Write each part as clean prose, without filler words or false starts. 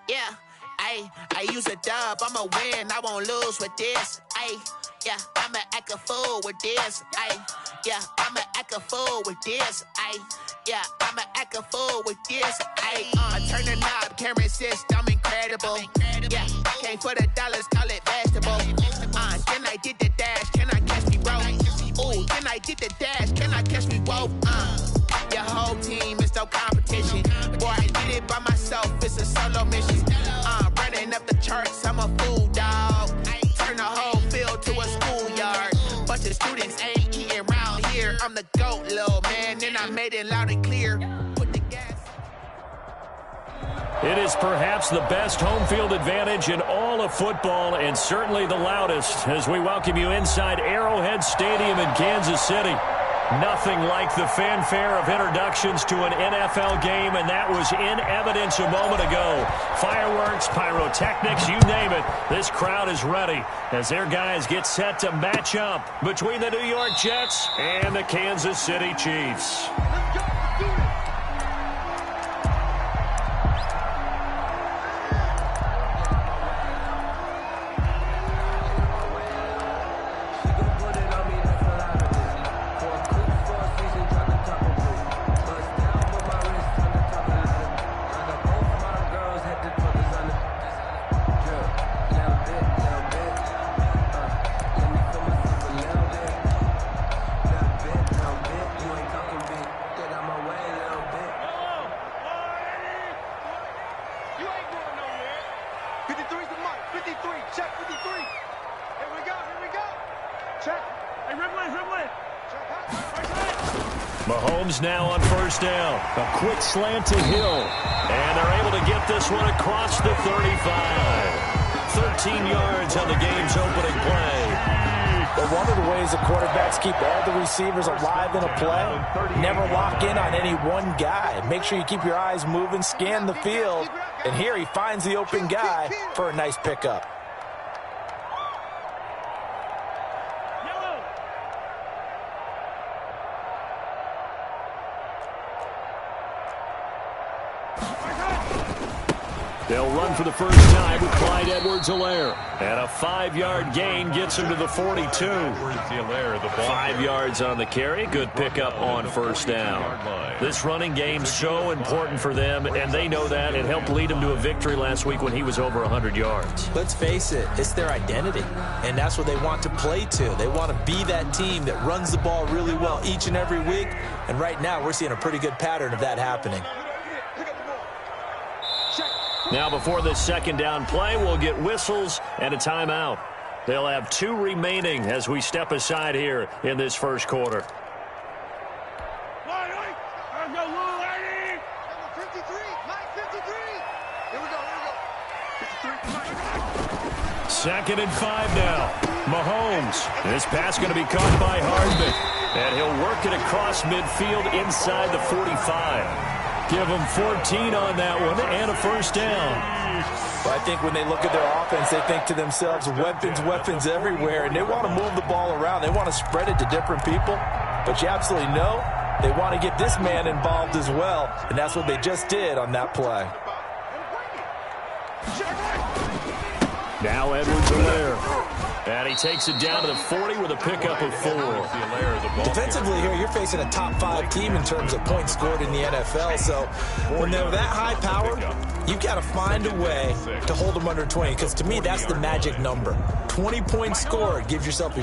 Yeah, I use a dub, I'ma win, I won't lose with this. Yeah, I'ma act a fool with this. Yeah, I'ma act a fool with this. Yeah, I'ma act a fool with this. Turn the knob, camera assist, I'm incredible. Yeah, came for the dollars, call it vegetable. Then I did the dash, can I catch me, bro? Ooh, then I did the dash, can I catch me, whoa? Your whole team is no competition. Boy, I did it by myself, it's a solo mission. Running up the charts, I'm a fool, dog. Turn the whole field to a schoolyard. Bunch of students ain't eating round here. I'm the GOAT, little man, and I made it loud and clear. Put the gas. It is perhaps the best home field advantage in all of football, and certainly the loudest, as we welcome you inside Arrowhead Stadium in Kansas City. Nothing like the fanfare of introductions to an NFL game, and that was in evidence a moment ago. Fireworks, pyrotechnics, you name it. This crowd is ready as their guys get set to match up between the New York Jets and the Kansas City Chiefs. Mahomes now on first down. A quick slant to Hill. And they're able to get this one across the 35. 13 yards on the game's opening play. Well, one of the ways the quarterbacks keep all the receivers alive in a play, never lock in on any one guy. Make sure you keep your eyes moving, scan the field. And here he finds the open guy for a nice pickup. They'll run for the first time with Clyde Edwards-Helaire. And a 5-yard gain gets him to the 42. 5 yards on the carry. Good pickup on first down. This running game's so important for them, and they know that. It helped lead them to a victory last week when he was over 100 yards. Let's face it, it's their identity, and that's what they want to play to. They want to be that team that runs the ball really well each and every week, and right now we're seeing a pretty good pattern of that happening. Now before this second down play, we'll get whistles and a timeout. They'll have 2 remaining as we step aside here in this first quarter. Second and 5 now. Mahomes. This pass going to be caught by Hardman. And he'll work it across midfield inside the 45. Give them 14 on that one and a first down. Well, I think when they look at their offense, they think to themselves, weapons, weapons everywhere, and they want to move the ball around. They want to spread it to different people. But you absolutely know they want to get this man involved as well, and that's what they just did on that play. Now Edwards-Helaire. And he takes it down to the 40 with a pickup of 4. Defensively here, you're facing a top 5 team in terms of points scored in the NFL. So when they're that high powered, you've got to find a way to hold them under 20. Because to me, that's the magic number. 20 points scored, you give yourself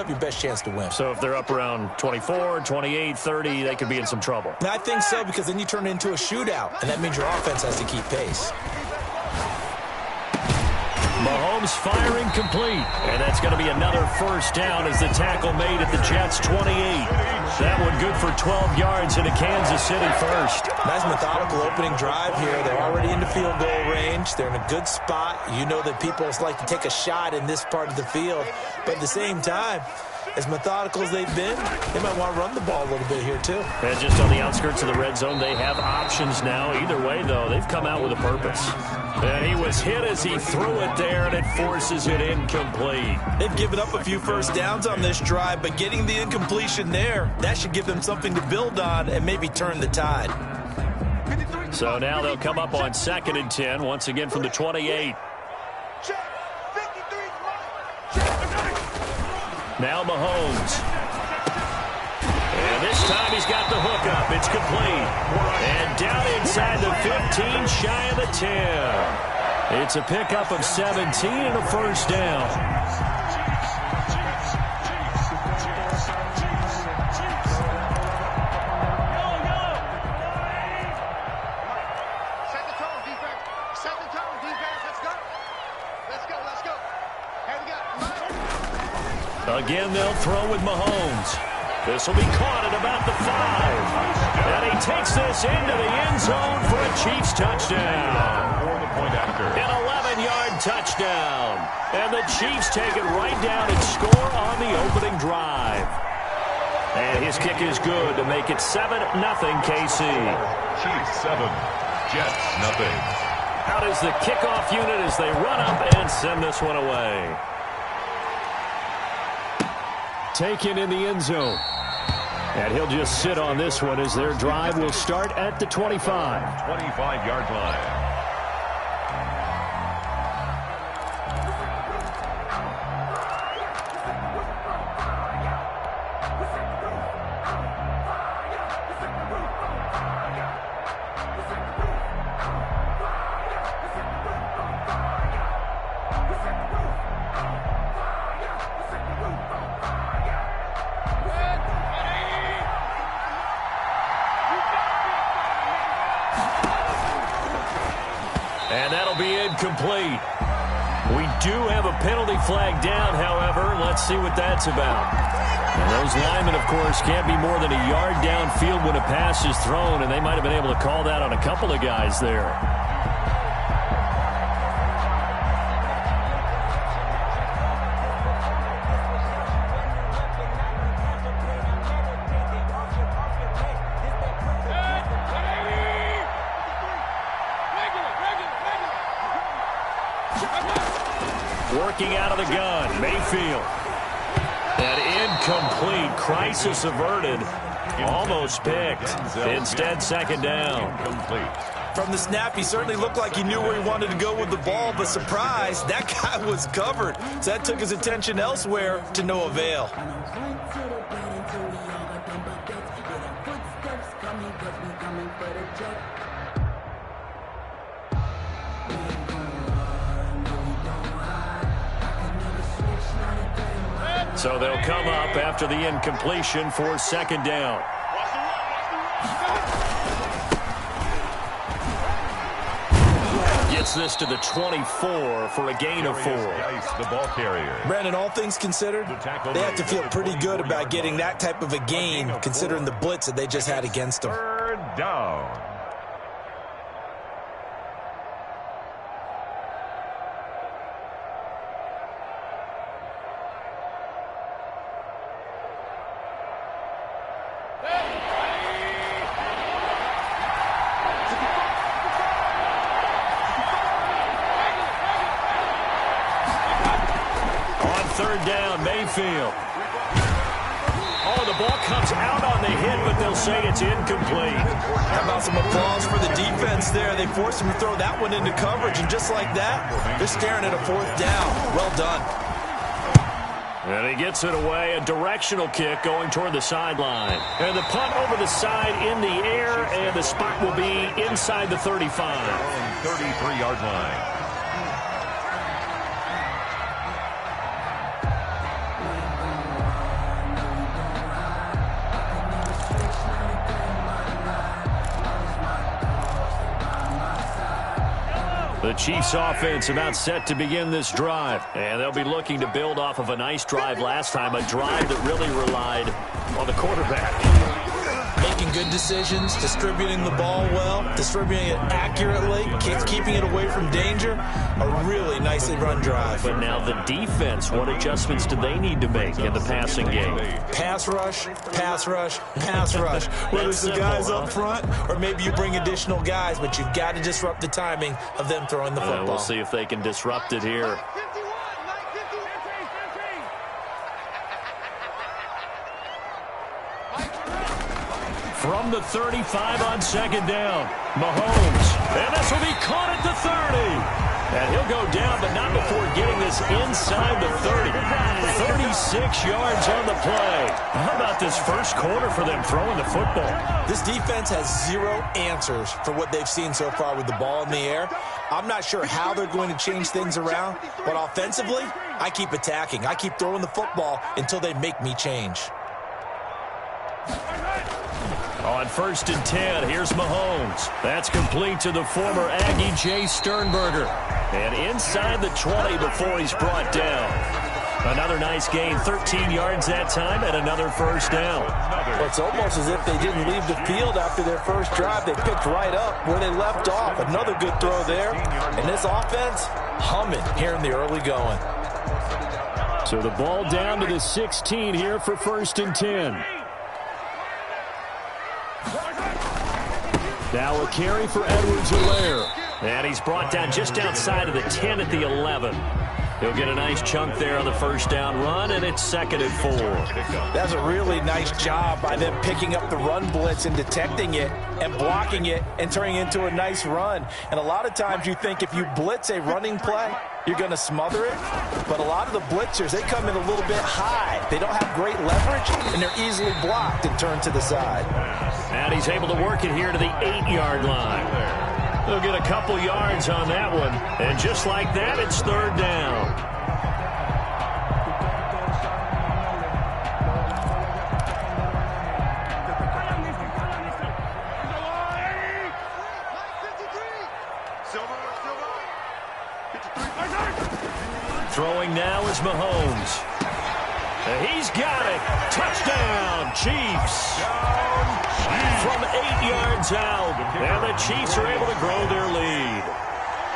your best chance to win. So if they're up around 24, 28, 30, they could be in some trouble. I think so, because then you turn it into a shootout, and that means your offense has to keep pace. Mahomes firing complete. And that's going to be another first down as the tackle made at the Jets' 28. That one good for 12 yards into Kansas City first. Nice methodical opening drive here. They're already into field goal range. They're in a good spot. You know that people like to take a shot in this part of the field. But at the same time, as methodical as they've been, they might want to run the ball a little bit here too. And just on the outskirts of the red zone, they have options now. Either way, though, they've come out with a purpose. And he was hit as he threw it there, and it forces it incomplete. They've given up a few first downs on this drive, but getting the incompletion there, that should give them something to build on and maybe turn the tide. 53. So now they'll come up on 2nd and 10, once again from the 28. Now Mahomes. And this time he's got the hook up. It's complete. And down inside the 15, shy of the 10. It's a pickup of 17 and a first down. Again, they'll throw with Mahomes. This will be caught at about the 5. And he takes this into the end zone for a Chiefs touchdown. An 11-yard touchdown. And the Chiefs take it right down and score on the opening drive. And his kick is good to make it 7-0 KC. Chiefs 7, Jets 0. Out is the kickoff unit as they run up and send this one away. Taken in the end zone. And he'll just sit on this one as their drive will start at the 25. 25-yard line. And that'll be incomplete. We do have a penalty flag down, however. Let's see what that's about. And those linemen, of course, can't be more than a yard downfield when a pass is thrown, and they might have been able to call that on a couple of guys there. Working out of the gun, Mayfield. An incomplete, crisis averted, almost picked. Instead, second down. From the snap, he certainly looked like he knew where he wanted to go with the ball, but surprise, that guy was covered. So that took his attention elsewhere to no avail. So they'll come up after the incompletion for second down. Gets this to the 24 for a gain of 4. The ball carrier. Brandon, all things considered, they have to feel pretty good about getting that type of a gain, considering the blitz that they just had against them. Third down. Third down, Mayfield. Oh, the ball comes out on the hit, but they'll say it's incomplete. How about some applause for the defense there? They forced him to throw that one into coverage, and just like that, they're staring at a fourth down. Well done. And he gets it away, a directional kick going toward the sideline. And the punt over the side in the air, and the spot will be inside the 35. 33-yard line. The Chiefs offense about set to begin this drive. And they'll be looking to build off of a nice drive last time, a drive that really relied on the quarterback. Making good decisions, distributing the ball well, distributing it accurately, keeping it away from danger. A really nicely run drive. But now the defense, what adjustments do they need to make in the passing game? Pass rush, pass rush, pass rush. Whether it's the guys up front or maybe you bring additional guys, but you've got to disrupt the timing of them throwing the football. We'll see if they can disrupt it here. From the 35 on second down. Mahomes, and this will be caught at the 30. And he'll go down, but not before getting this inside the 30. 36 yards on the play. How about this first quarter for them throwing the football? This defense has zero answers for what they've seen so far with the ball in the air. I'm not sure how they're going to change things around, but offensively, I keep attacking. I keep throwing the football until they make me change. On 1st and 10, here's Mahomes. That's complete to the former Aggie Jay Sternberger. And inside the 20 before he's brought down. Another nice gain, 13 yards that time, and another first down. Well, it's almost as if they didn't leave the field after their first drive. They picked right up where they left off. Another good throw there. And this offense, humming here in the early going. So the ball down to the 16 here for 1st and 10. Now a carry for Edwards-Helaire. And he's brought down just outside of the 10 at the 11. He'll get a nice chunk there on the first down run, and it's 2nd and 4. That's a really nice job by them picking up the run blitz and detecting it and blocking it and turning it into a nice run. And a lot of times you think if you blitz a running play, you're going to smother it. But a lot of the blitzers, they come in a little bit high. They don't have great leverage, and they're easily blocked and turned to the side. And he's able to work it here to the 8-yard line. They'll get a couple yards on that one. And just like that, it's 3rd down. Throwing now is Mahomes. And he's got it. Touchdown, Chiefs. From 8 yards out. And the Chiefs are able to grow their lead.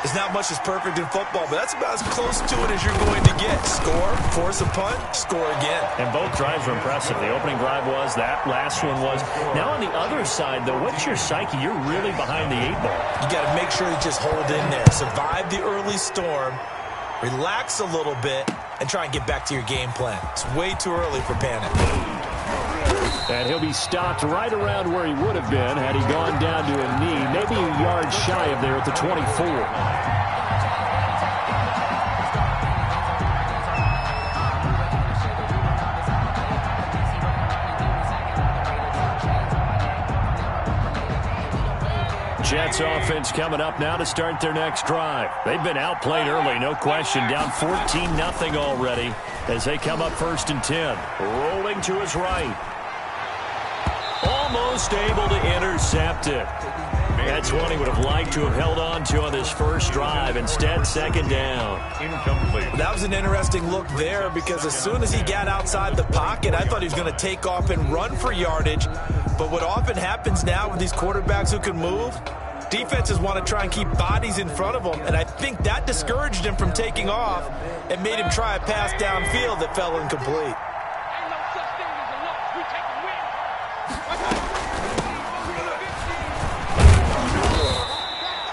It's not much that's perfect in football, but that's about as close to it as you're going to get. Score, force a punt, score again. And both drives were impressive. The opening drive was, that last one was. Now on the other side, though, what's your psyche? You're really behind the 8-ball. You got to make sure you just hold in there. Survive the early storm, relax a little bit, and try and get back to your game plan. It's way too early for panic. And he'll be stopped right around where he would have been had he gone down to a knee, maybe a yard shy of there at the 24. Jets offense coming up now to start their next drive. They've been outplayed early, no question. Down 14-0 already as they come up 1st and 10. Rolling to his right. Almost able to intercept it. That's one he would have liked to have held on to on this first drive. Instead, 2nd down. Incomplete. That was an interesting look there because as soon as he got outside the pocket, I thought he was going to take off and run for yardage. But what often happens now with these quarterbacks who can move, defenses want to try and keep bodies in front of them, and I think that discouraged him from taking off and made him try a pass downfield that fell incomplete.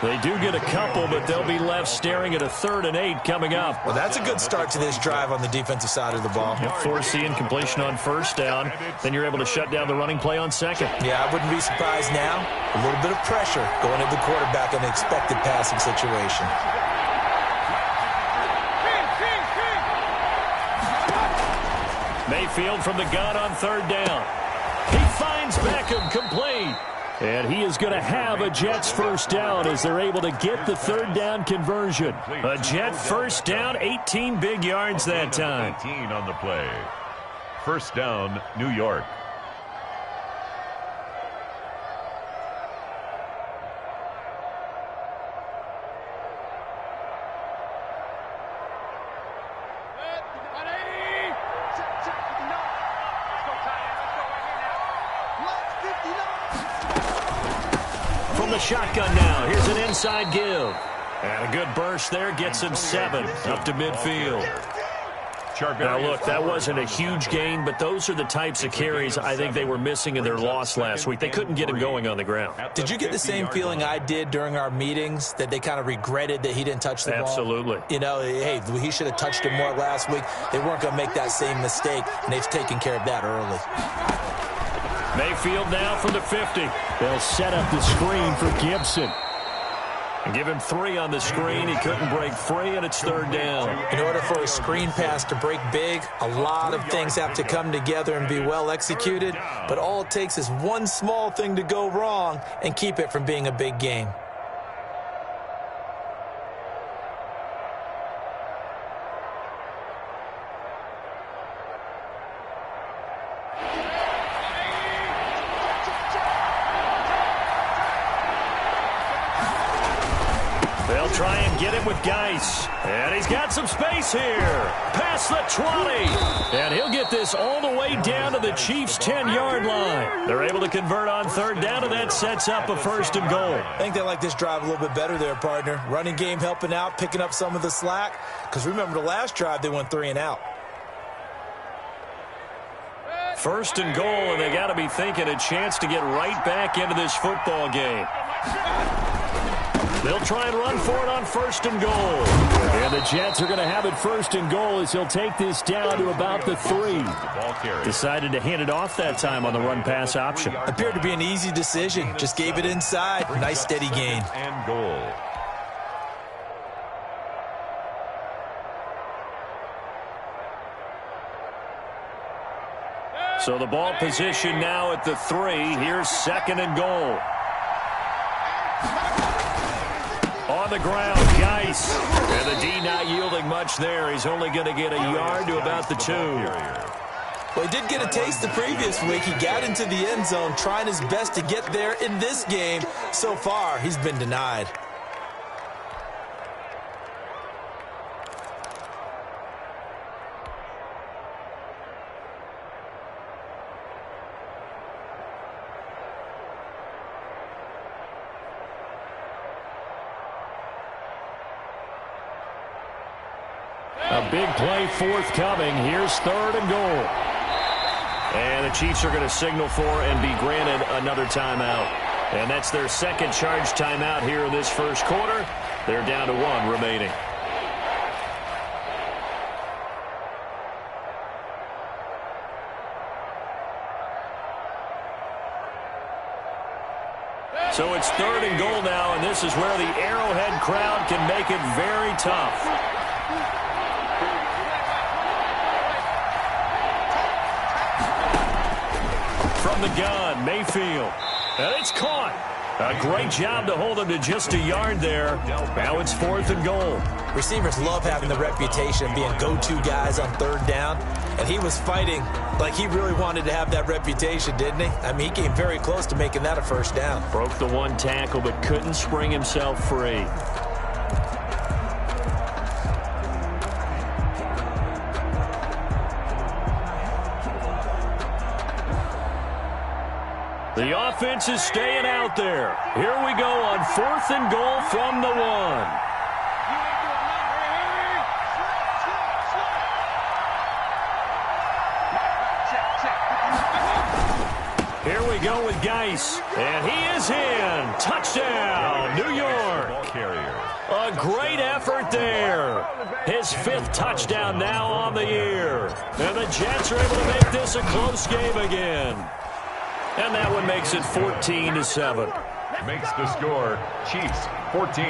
They do get a couple, but they'll be left staring at a 3rd and 8 coming up. Well, that's a good start to this drive on the defensive side of the ball. Force the incompletion on 1st down. Then you're able to shut down the running play on 2nd. Yeah, I wouldn't be surprised now. A little bit of pressure going at the quarterback in an expected passing situation. Mayfield from the gun on 3rd down. He finds Beckham complete. And he is going to have a Jets first down as they're able to get the 3rd down conversion. A Jet first down, 18 big yards that time. 18 on the play. First down, New York. From the shotgun now, here's an inside give. And a good burst there gets him 7 up to midfield. Now, look, that wasn't a huge gain, but those are the types of carries I think they were missing in their loss last week. They couldn't get him going on the ground. Did you get the same feeling I did during our meetings, that they kind of regretted that he didn't touch the ball? Absolutely. You know, hey, he should have touched it more last week. They weren't going to make that same mistake, and they've taken care of that early. Mayfield now from the 50. They'll set up the screen for Gibson. And give him 3 on the screen. He couldn't break free, and it's 3rd down. In order for a screen pass to break big, a lot of things have to come together and be well executed. But all it takes is one small thing to go wrong and keep it from being a big game. They'll try and get him with Geis. And he's got some space here. Past the 20. And he'll get this all the way down to the Chiefs' 10-yard line. They're able to convert on 3rd down, and that sets up a 1st and goal. I think they like this drive a little bit better there, partner. Running game helping out, picking up some of the slack. Because remember, the last drive, they went 3 and out. 1st and goal, and they got to be thinking a chance to get right back into this football game. They'll try and run for it on 1st and goal. And the Jets are going to have it 1st and goal as he'll take this down to about the 3. Decided to hand it off that time on the run-pass option. Appeared to be an easy decision. Just gave it inside. Nice steady gain. And goal. So the ball position now at the 3. Here's 2nd and goal. On the ground, Geis. And the D not yielding much there. He's only going to get a yard to about the 2. Well, he did get a taste the previous week. He got into the end zone trying his best to get there in this game. So far, he's been denied. A big play forthcoming. Here's 3rd and goal. And the Chiefs are going to signal for and be granted another timeout. And that's their 2nd charge timeout here in this 1st quarter. They're down to 1 remaining. So it's 3rd and goal now, and this is where the Arrowhead crowd can make it very tough. From the gun, Mayfield. And it's caught. A great job to hold him to just a yard there. Now it's 4th and goal. Receivers love having the reputation of being go-to guys on 3rd down. And he was fighting like he really wanted to have that reputation, didn't he? I mean, he came very close to making that a 1st down. Broke the 1 tackle, but couldn't spring himself free. The offense is staying out there. Here we go on 4th and goal from the 1. Here we go with Geis. And he is in. Touchdown, New York. A great effort there. His 5th touchdown now on the year. And the Jets are able to make this a close game again. And that one makes it 14-7. Makes the score Chiefs 14,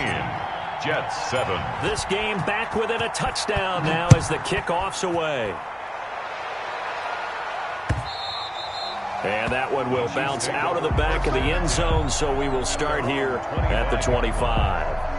Jets 7. This game back within a touchdown now as the kickoff's away. And that one will bounce out of the back of the end zone, so we will start here at the 25.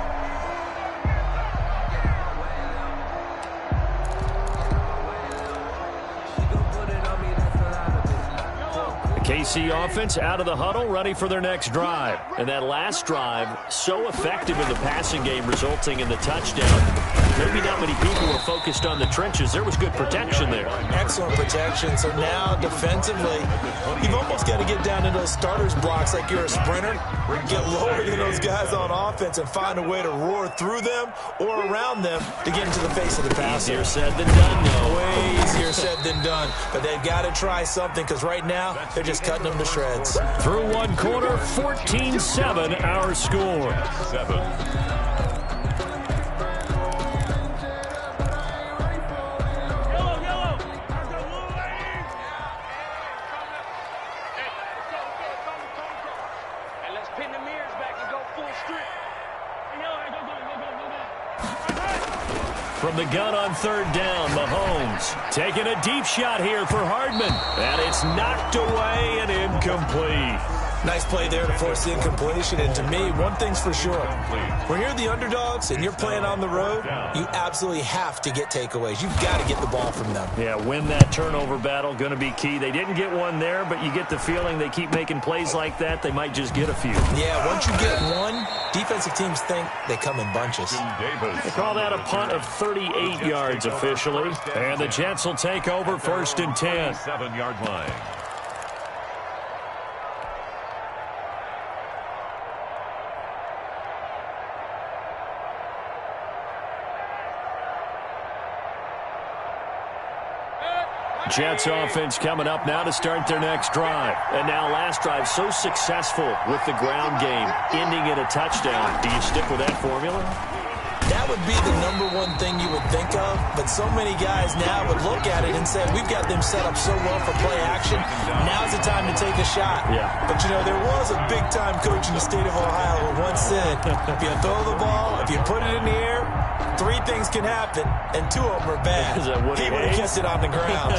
KC offense out of the huddle, ready for their next drive. And that last drive, so effective in the passing game, resulting in the touchdown. Maybe not many people were focused on the trenches. There was good protection there. Excellent protection. So now, defensively, you've almost got to get down into those starters blocks like you're a sprinter. Get lower than those guys on offense and find a way to roar through them or around them to get into the face of the passer. Easier said than done, though. Way easier said than done. But they've got to try something because right now, they're just cutting them to shreds. Through 1 quarter, 14-7 our score. 7. from the gun on third down. Mahomes taking a deep shot here for Hardman. And it's knocked away and incomplete. Nice play there to force the incompletion. And to me, one thing's for sure. When you're the underdogs and you're playing on the road, you absolutely have to get takeaways. You've got to get the ball from them. Yeah, win that turnover battle, going to be key. They didn't get one there, but you get the feeling they keep making plays like that, they might just get a few. Yeah, once you get one, defensive teams think they come in bunches. They call that a punt of 38 yards officially. And the Jets will take over 1st and 10. 7-yard line. Jets offense coming up now to start their next drive. And now last drive so successful with the ground game, ending in a touchdown. Do you stick with that formula? That would be the #1 thing you would think of, but so many guys now would look at it and say, we've got them set up so well for play action, now's the time to take a shot. Yeah. But, you know, there was a big-time coach in the state of Ohio who once said, if you throw the ball, if you put it in the air, 3 things can happen, and 2 of them are bad. He would have kept it on the ground.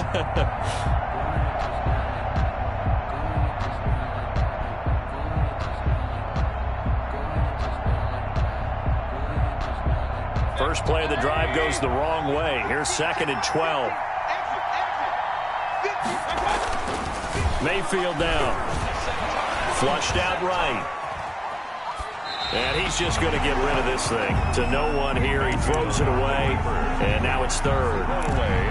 First play of the drive goes the wrong way. Here's 2nd and 12. Mayfield down. Flushed out right. And he's just going to get rid of this thing. To no one here. He throws it away. And now it's 3rd.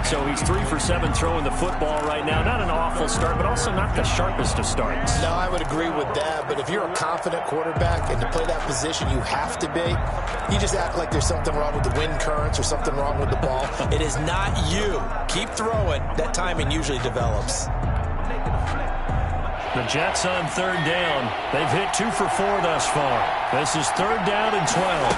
So he's 3 for 7 throwing the football right now. Not an awful start, but also not the sharpest of starts. No, I would agree with that. But if you're a confident quarterback and to play that position, you have to be. You just act like there's something wrong with the wind currents or something wrong with the ball. It is not you. Keep throwing. That timing usually develops. The Jets on 3rd down. They've hit 2 for 4 thus far. This is 3rd down and 12.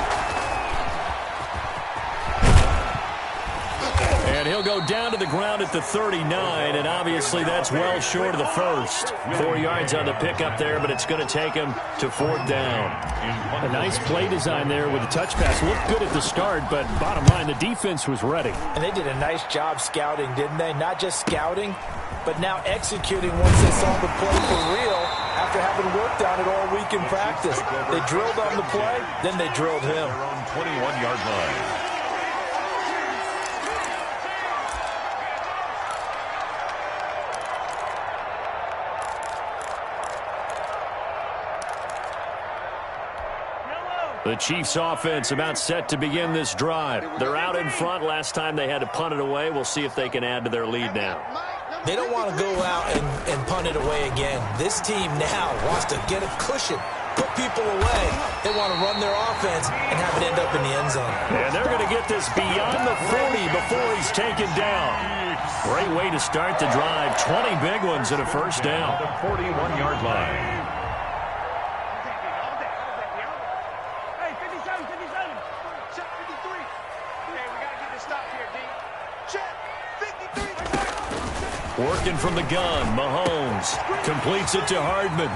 And he'll go down to the ground at the 39, and obviously that's well short of the first. 4 yards on the pickup there, but it's going to take him to 4th down. A nice play design there with the touch pass. Looked good at the start, but bottom line, the defense was ready. And they did a nice job scouting, didn't they? Not just scouting, but now executing once they saw the play for real after having worked on it all week in practice. They drilled on the play, then they drilled him. 21-yard line. The Chiefs offense about set to begin this drive. They're out in front. Last time they had to punt it away. We'll see if they can add to their lead now. They don't want to go out and punt it away again. This team now wants to get a cushion, put people away. They want to run their offense and have it end up in the end zone. And they're going to get this beyond the 40 before he's taken down. Great way to start the drive. 20 big ones and a first down. The 41-yard line. Working from the gun, Mahomes completes it to Hardman.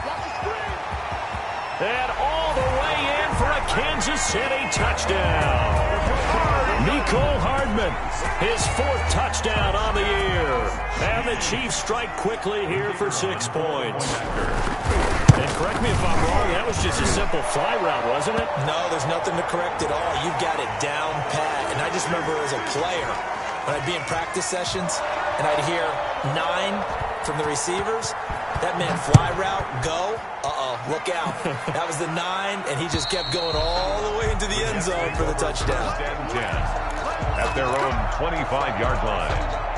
And all the way in for a Kansas City touchdown. Mecole Hardman, his 4th touchdown on the year. And the Chiefs strike quickly here for 6 points. And correct me if I'm wrong, that was just a simple fly route, wasn't it? No, there's nothing to correct at all. You've got it down pat. And I just remember as a player, when I'd be in practice sessions and I'd hear 9 from the receivers, that meant fly route, go, look out. That was the 9, and he just kept going all the way into the end zone for the touchdown. 10 at their own 25-yard line.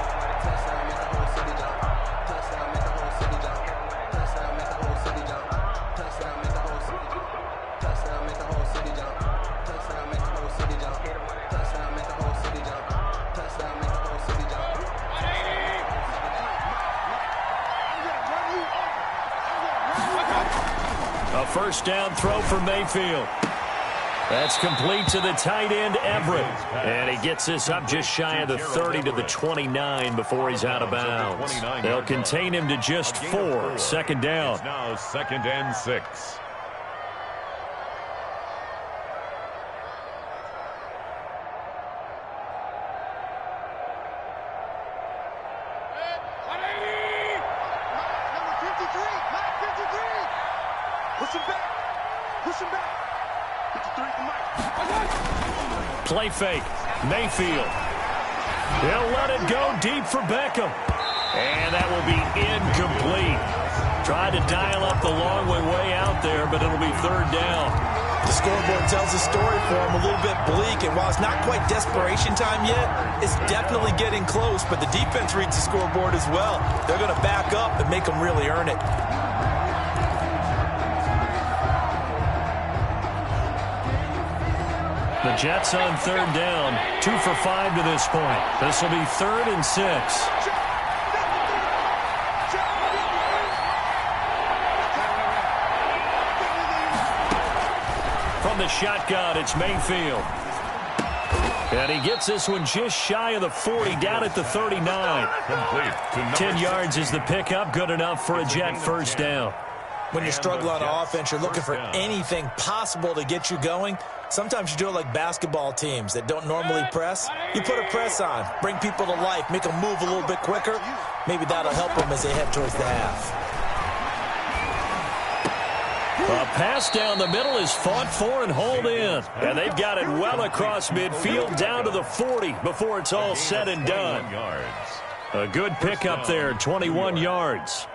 A first down throw for Mayfield. That's complete to the tight end, Everett. And he gets this up just shy of the 30 to the 29 before he's out of bounds. They'll contain him to just 4. 2nd down. It's now 2nd and 6. Play fake. Mayfield. He'll let it go deep for Beckham. And that will be incomplete. Tried to dial up the long way out there, but it'll be third down. The scoreboard tells the story for him, a little bit bleak, and while it's not quite desperation time yet, it's definitely getting close, but the defense reads the scoreboard as well. They're going to back up and make them really earn it. The Jets on third down, 2 for 5 to this point. This will be 3rd and 6. From the shotgun, it's Mayfield. And he gets this one just shy of the 40, down at the 39. 10 yards is the pickup, good enough for a Jet first down. When you struggle on offense, you're looking for anything possible to get you going. Sometimes you do it like basketball teams that don't normally press. You put a press on, bring people to life, make them move a little bit quicker. Maybe that'll help them as they head towards the half. A pass down the middle is fought for and hauled in. And they've got it well across midfield down to the 40 before it's all said and done. A good pickup there, 21 yards.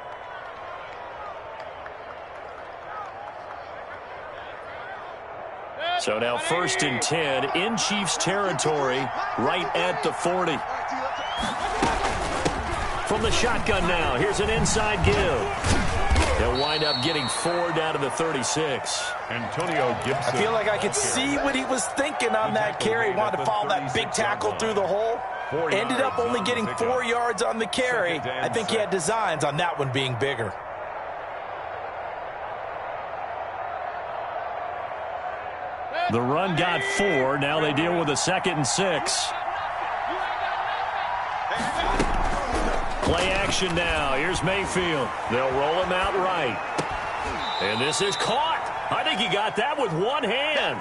So now 1st and 10 in Chiefs territory, right at the 40. From the shotgun now, here's an inside give. They'll wind up getting 4 down to the 36. Antonio Gibson. I feel like I could see what he was thinking on that carry. Wanted to follow that big tackle through the hole. Ended up only getting 4 yards on the carry. I think he had designs on that one being bigger. The run got 4. Now they deal with a 2nd and 6. Play action now. Here's Mayfield. They'll roll him out right. And this is caught. I think he got that with one hand.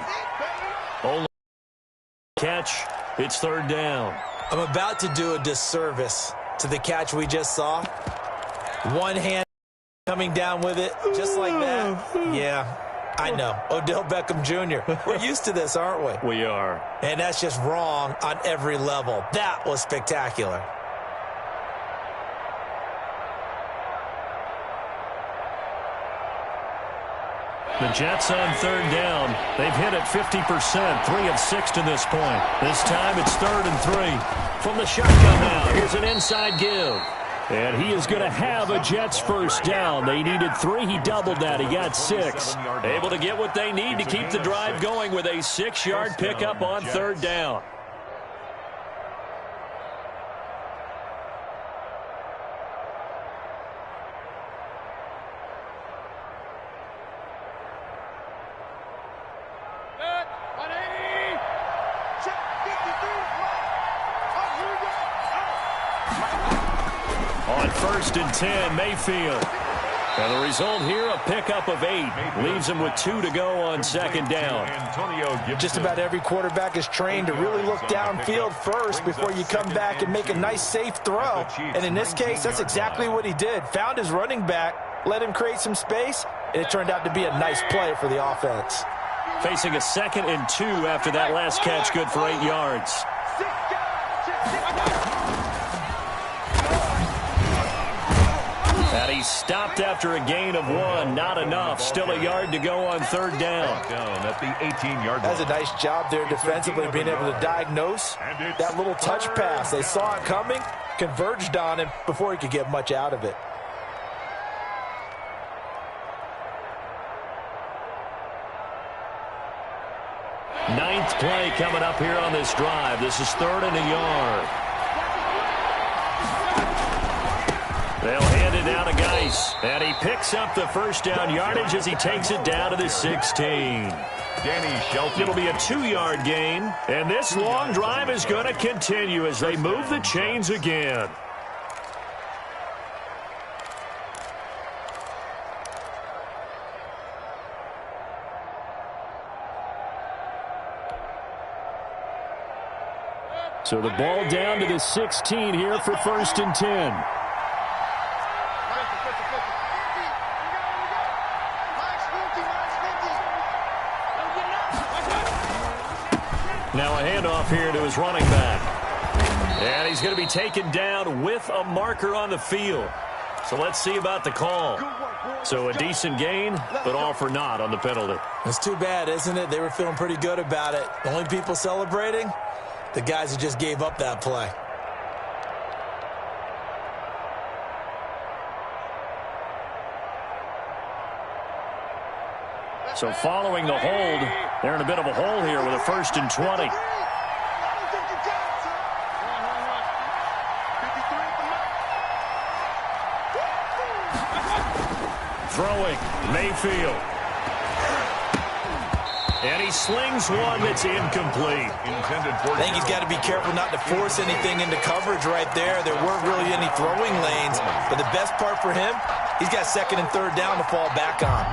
Only catch. It's 3rd down. I'm about to do a disservice to the catch we just saw. One hand coming down with it, just like that. Yeah. I know. Odell Beckham Jr. We're used to this, aren't we? We are. And that's just wrong on every level. That was spectacular. The Jets on 3rd down. They've hit it 50%, 3 of 6 to this point. This time it's 3rd and 3. From the shotgun now, here's an inside give. And he is going to have a Jets first down. They needed 3. He doubled that. He got 6. Able to get what they need to keep the drive going with a 6-yard pickup on 3rd down. On 1st and 10, Mayfield. And the result here, a pickup of 8. Leaves him with 2 to go on 2nd down. Just about every quarterback is trained to really look downfield first before you come back and make a nice, safe throw. And in this case, that's exactly what he did. Found his running back, let him create some space, and it turned out to be a nice play for the offense. Facing a 2nd and 2 after that last catch, good for 8 yards. And he stopped after a gain of 1. Not enough. Still a yard to go on 3rd down. At the 18-yard line. That's a nice job there defensively, being able to diagnose that little touch pass. They saw it coming, converged on him before he could get much out of it. Ninth play coming up here on this drive. This is 3rd and a yard. They'll hand it down to Geis. And he picks up the first down yardage as he takes it down to the 16. Danny Shelton. It'll be a 2-yard gain. And this long drive is going to continue as they move the chains again. So the ball down to the 16 here for 1st and 10. Now a handoff here to his running back. And he's going to be taken down with a marker on the field. So let's see about the call. So a decent gain, but all for naught on the penalty. It's too bad, isn't it? They were feeling pretty good about it. The only people celebrating, the guys who just gave up that play. So following the hold, they're in a bit of a hole here with a 1st and 20. Throwing, Mayfield. And he slings one that's incomplete. I think he's got to be careful not to force anything into coverage right there. There weren't really any throwing lanes. But the best part for him, he's got 2nd and 3rd down to fall back on.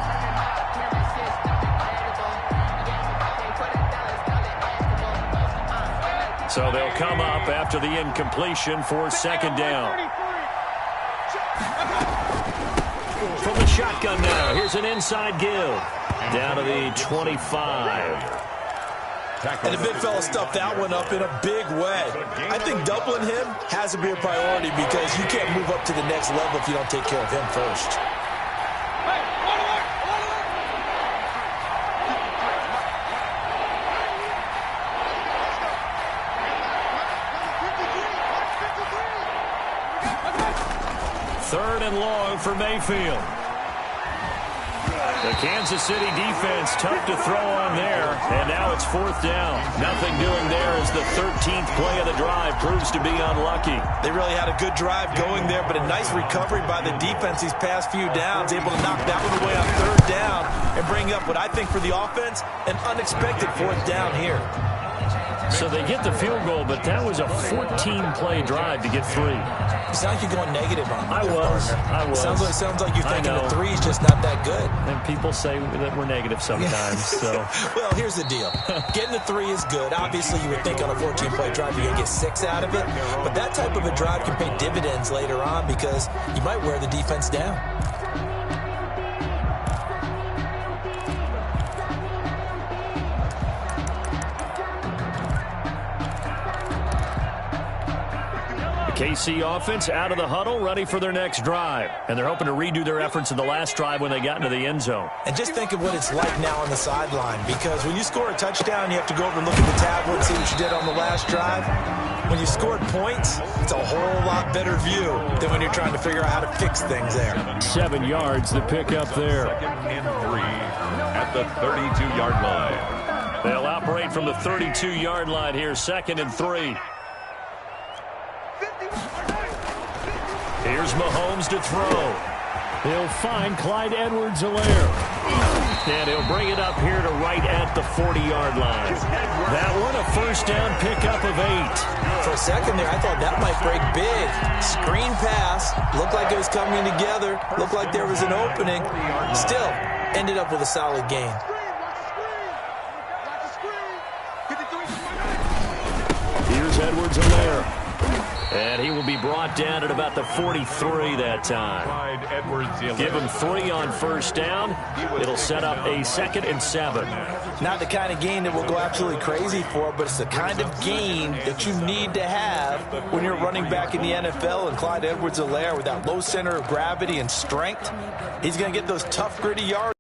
So they'll come up after the incompletion for 2nd down. From the shotgun now, here's an inside give. Down to the 25. And the big fella stuffed that one up in a big way. I think doubling him has to be a priority because you can't move up to the next level if you don't take care of him first. Third and long for Mayfield. The Kansas City defense tough to throw on there, and now it's 4th down. Nothing doing there as the 13th play of the drive proves to be unlucky. They really had a good drive going there, but a nice recovery by the defense these past few downs, able to knock that one away on 3rd down and bring up what I think for the offense, an unexpected 4th down here. So they get the field goal, but that was a 14-play drive to get 3. You sound like you're going negative on I was. Sounds like you're thinking the 3's just not that good. And people say that we're negative sometimes. So. Well, here's the deal. Getting the 3 is good. Obviously, you would think on a 14-play drive you're going to get 6 out of it. But that type of a drive can pay dividends later on because you might wear the defense down. KC offense out of the huddle, ready for their next drive. And they're hoping to redo their efforts in the last drive when they got into the end zone. And just think of what it's like now on the sideline, because when you score a touchdown, you have to go over and look at the tablet and see what you did on the last drive. When you scored points, it's a whole lot better view than when you're trying to figure out how to fix things there. 7 yards to pick up there. 2nd and 3 at the 32-yard line. They'll operate from the 32-yard line here, 2nd and 3. Here's Mahomes to throw. He'll find Clyde Edwards-Helaire. And he'll bring it up here to right at the 40-yard line. That one a 1st down pickup of 8. For a second there, I thought that might break big. Screen pass. Looked like it was coming together. Looked like there was an opening. Still, ended up with a solid gain. Here's Edwards-Helaire. And he will be brought down at about the 43 that time. Give him 3 on 1st down. It'll set up a 2nd and 7. Not the kind of gain that we'll go absolutely crazy for, but it's the kind of gain that you need to have when you're running back in the NFL. And Clyde Edwards-Helaire, with that low center of gravity and strength, he's going to get those tough, gritty yards.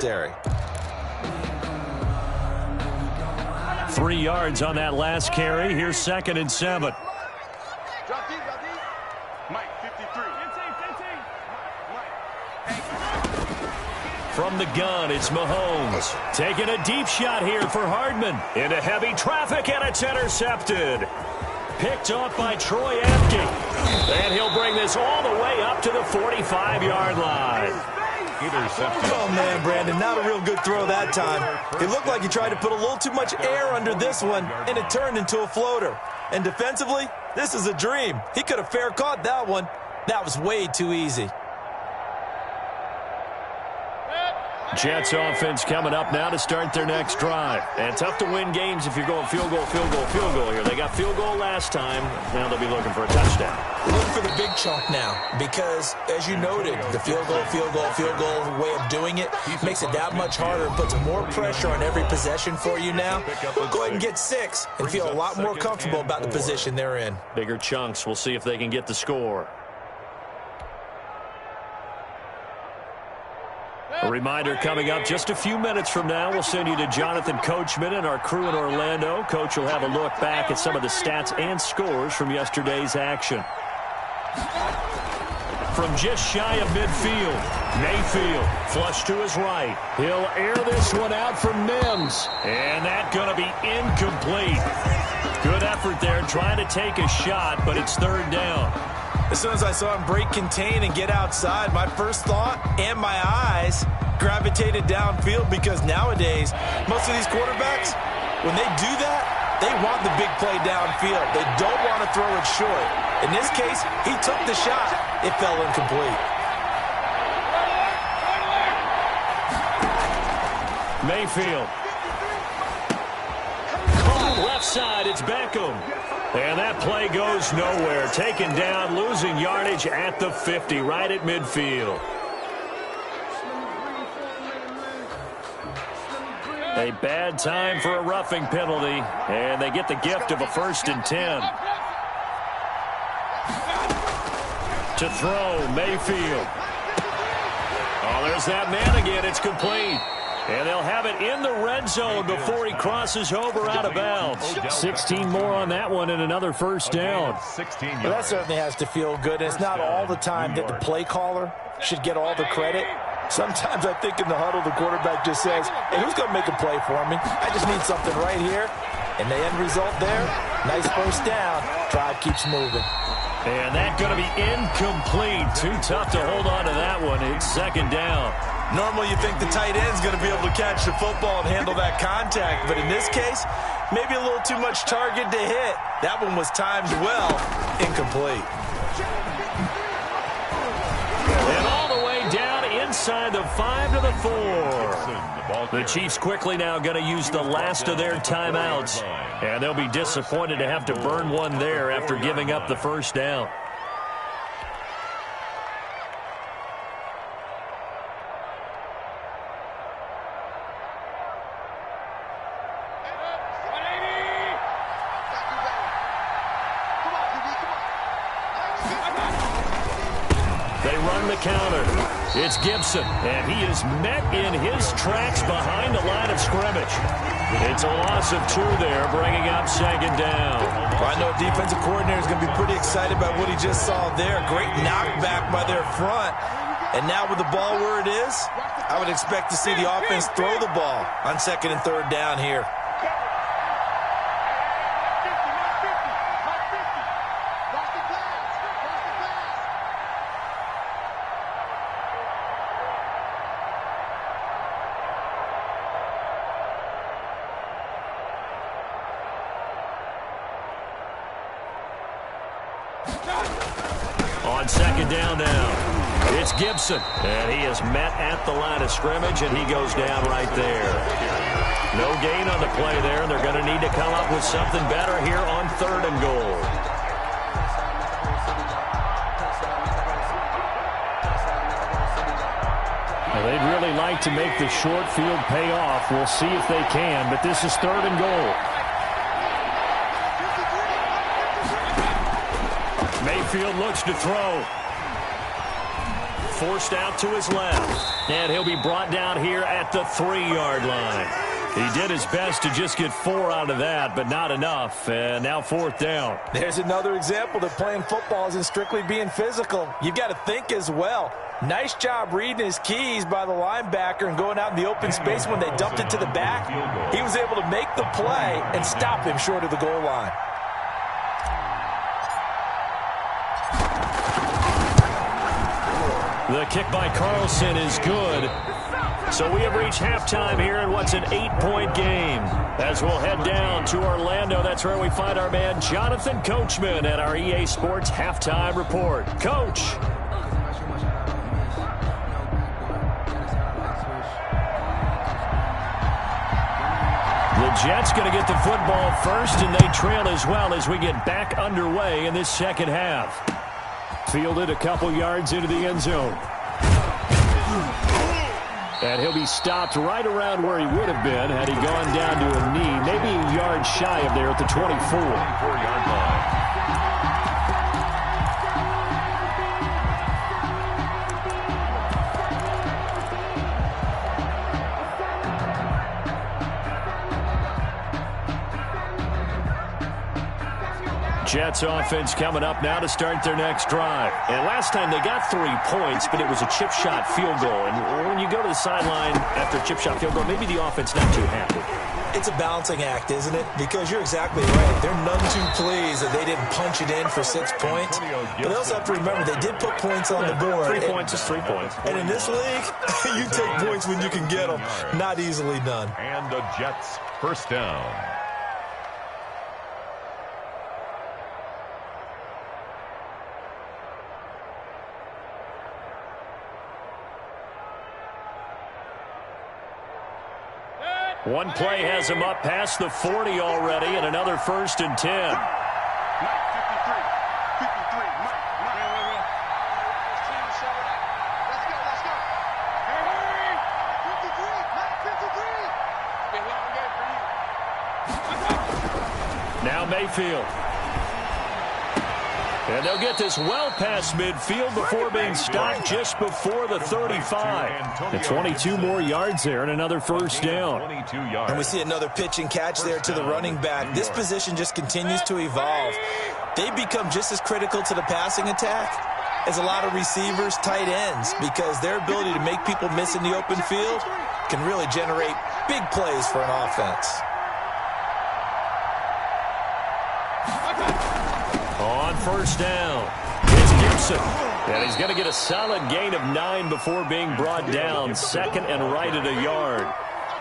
3 yards on that last carry. Here's 2nd and 7. From the gun, it's Mahomes. Taking a deep shot here for Hardman. Into heavy traffic, and it's intercepted. Picked off by Troy Apke. And he'll bring this all the way up to the 45-yard line. Intercepted. Oh, man, Brandon, not a real good throw that time. It looked like he tried to put a little too much air under this one, and it turned into a floater. And defensively, this is a dream. He could have fair caught that one. That was way too easy. Jets offense coming up now to start their next drive. And tough to win games if you're going field goal, field goal, field goal here. They got field goal last time. Now they'll be looking for a touchdown. Look for the big chunk now because, as you noted, the field goal way of doing it makes it that much harder and puts more pressure on every possession for you now. Go ahead and get 6 and feel a lot more comfortable about the position they're in. Bigger chunks. We'll see if they can get the score. A reminder coming up just a few minutes from now. We'll send you to Jonathan Coachman and our crew in Orlando. Coach will have a look back at some of the stats and scores from yesterday's action. From just shy of midfield, Mayfield flush to his right. He'll air this one out for Mims. And that's going to be incomplete. Good effort there trying to take a shot, but it's third down. As soon as I saw him break contain and get outside, my first thought and my eyes gravitated downfield because nowadays, most of these quarterbacks, when they do that, they want the big play downfield. They don't want to throw it short. In this case, he took the shot. It fell incomplete. Mayfield. Caught left side, it's Beckham. And that play goes nowhere. Taken down, losing yardage at the 50, right at midfield. A bad time for a roughing penalty, and they get the gift of a 1st and 10. To throw, Mayfield. Oh, there's that man again. It's complete. And they'll have it in the red zone before he crosses over out of bounds. 16 more on that one and another 1st down. Well, that certainly has to feel good. And it's not all the time that the play caller should get all the credit. Sometimes I think in the huddle, the quarterback just says, hey, who's going to make a play for me? I just need something right here. And the end result there, nice 1st down. Drive keeps moving. And that's going to be incomplete. Too tough to hold on to that one. It's 2nd down. Normally you think the tight end's going to be able to catch the football and handle that contact. But in this case, maybe a little too much target to hit. That one was timed well. Incomplete. And all the way down inside the 5 to the 4. The Chiefs quickly now going to use the last of their timeouts. And they'll be disappointed to have to burn one there after giving up the 1st down. Counter. It's Gibson, and he is met in his tracks behind the line of scrimmage. It's a loss of 2 there, bringing up 2nd down. Well, I know a defensive coordinator is going to be pretty excited about what he just saw there. Great knockback by their front. And now with the ball where it is, I would expect to see the offense throw the ball on 2nd and 3rd down here. On 2nd down now, it's Gibson, and he is met at the line of scrimmage, and he goes down right there. No gain on the play there, and they're going to need to come up with something better here on 3rd and goal. Well, they'd really like to make the short field pay off. We'll see if they can, but this is 3rd and goal. Mayfield looks to throw. Forced out to his left. And he'll be brought down here at the 3-yard line. He did his best to just get 4 out of that, but not enough. And now 4th down. There's another example that playing football isn't strictly being physical. You've got to think as well. Nice job reading his keys by the linebacker and going out in the open space when they dumped it to the back. He was able to make the play and stop him short of the goal line. The kick by Carlson is good. So we have reached halftime here in what's an 8-point game. As we'll head down to Orlando, that's where we find our man Jonathan Coachman at our EA Sports Halftime Report. Coach. Jets going to get the football first, and they trail as well as we get back underway in this second half. Fielded a couple yards into the end zone. And he'll be stopped right around where he would have been had he gone down to a knee, maybe a yard shy of there at the 24-yard line. Jets offense coming up now to start their next drive. And last time they got 3 points, but it was a chip shot field goal. And when you go to the sideline after a chip shot field goal, maybe the offense not too happy. It's a balancing act, isn't it? Because you're exactly right. They're none too pleased that they didn't punch it in for 6 points. But they also have to remember they did put points on the board. 3 points is 3 points. And in this league, you take points when you can get them. Not easily done. And the Jets first down. One play has him up past the 40 already, and another 1st and 10. Now Mayfield. And they'll get this well past midfield before being stopped just before the 35. The 22 more yards there and another first down. And we see another pitch and catch there to the running back. This position just continues to evolve. They become just as critical to the passing attack as a lot of receivers, tight ends, because their ability to make people miss in the open field can really generate big plays for an offense. On first down, it's Gibson. And he's going to get a solid gain of 9 before being brought down. Second and right at a yard.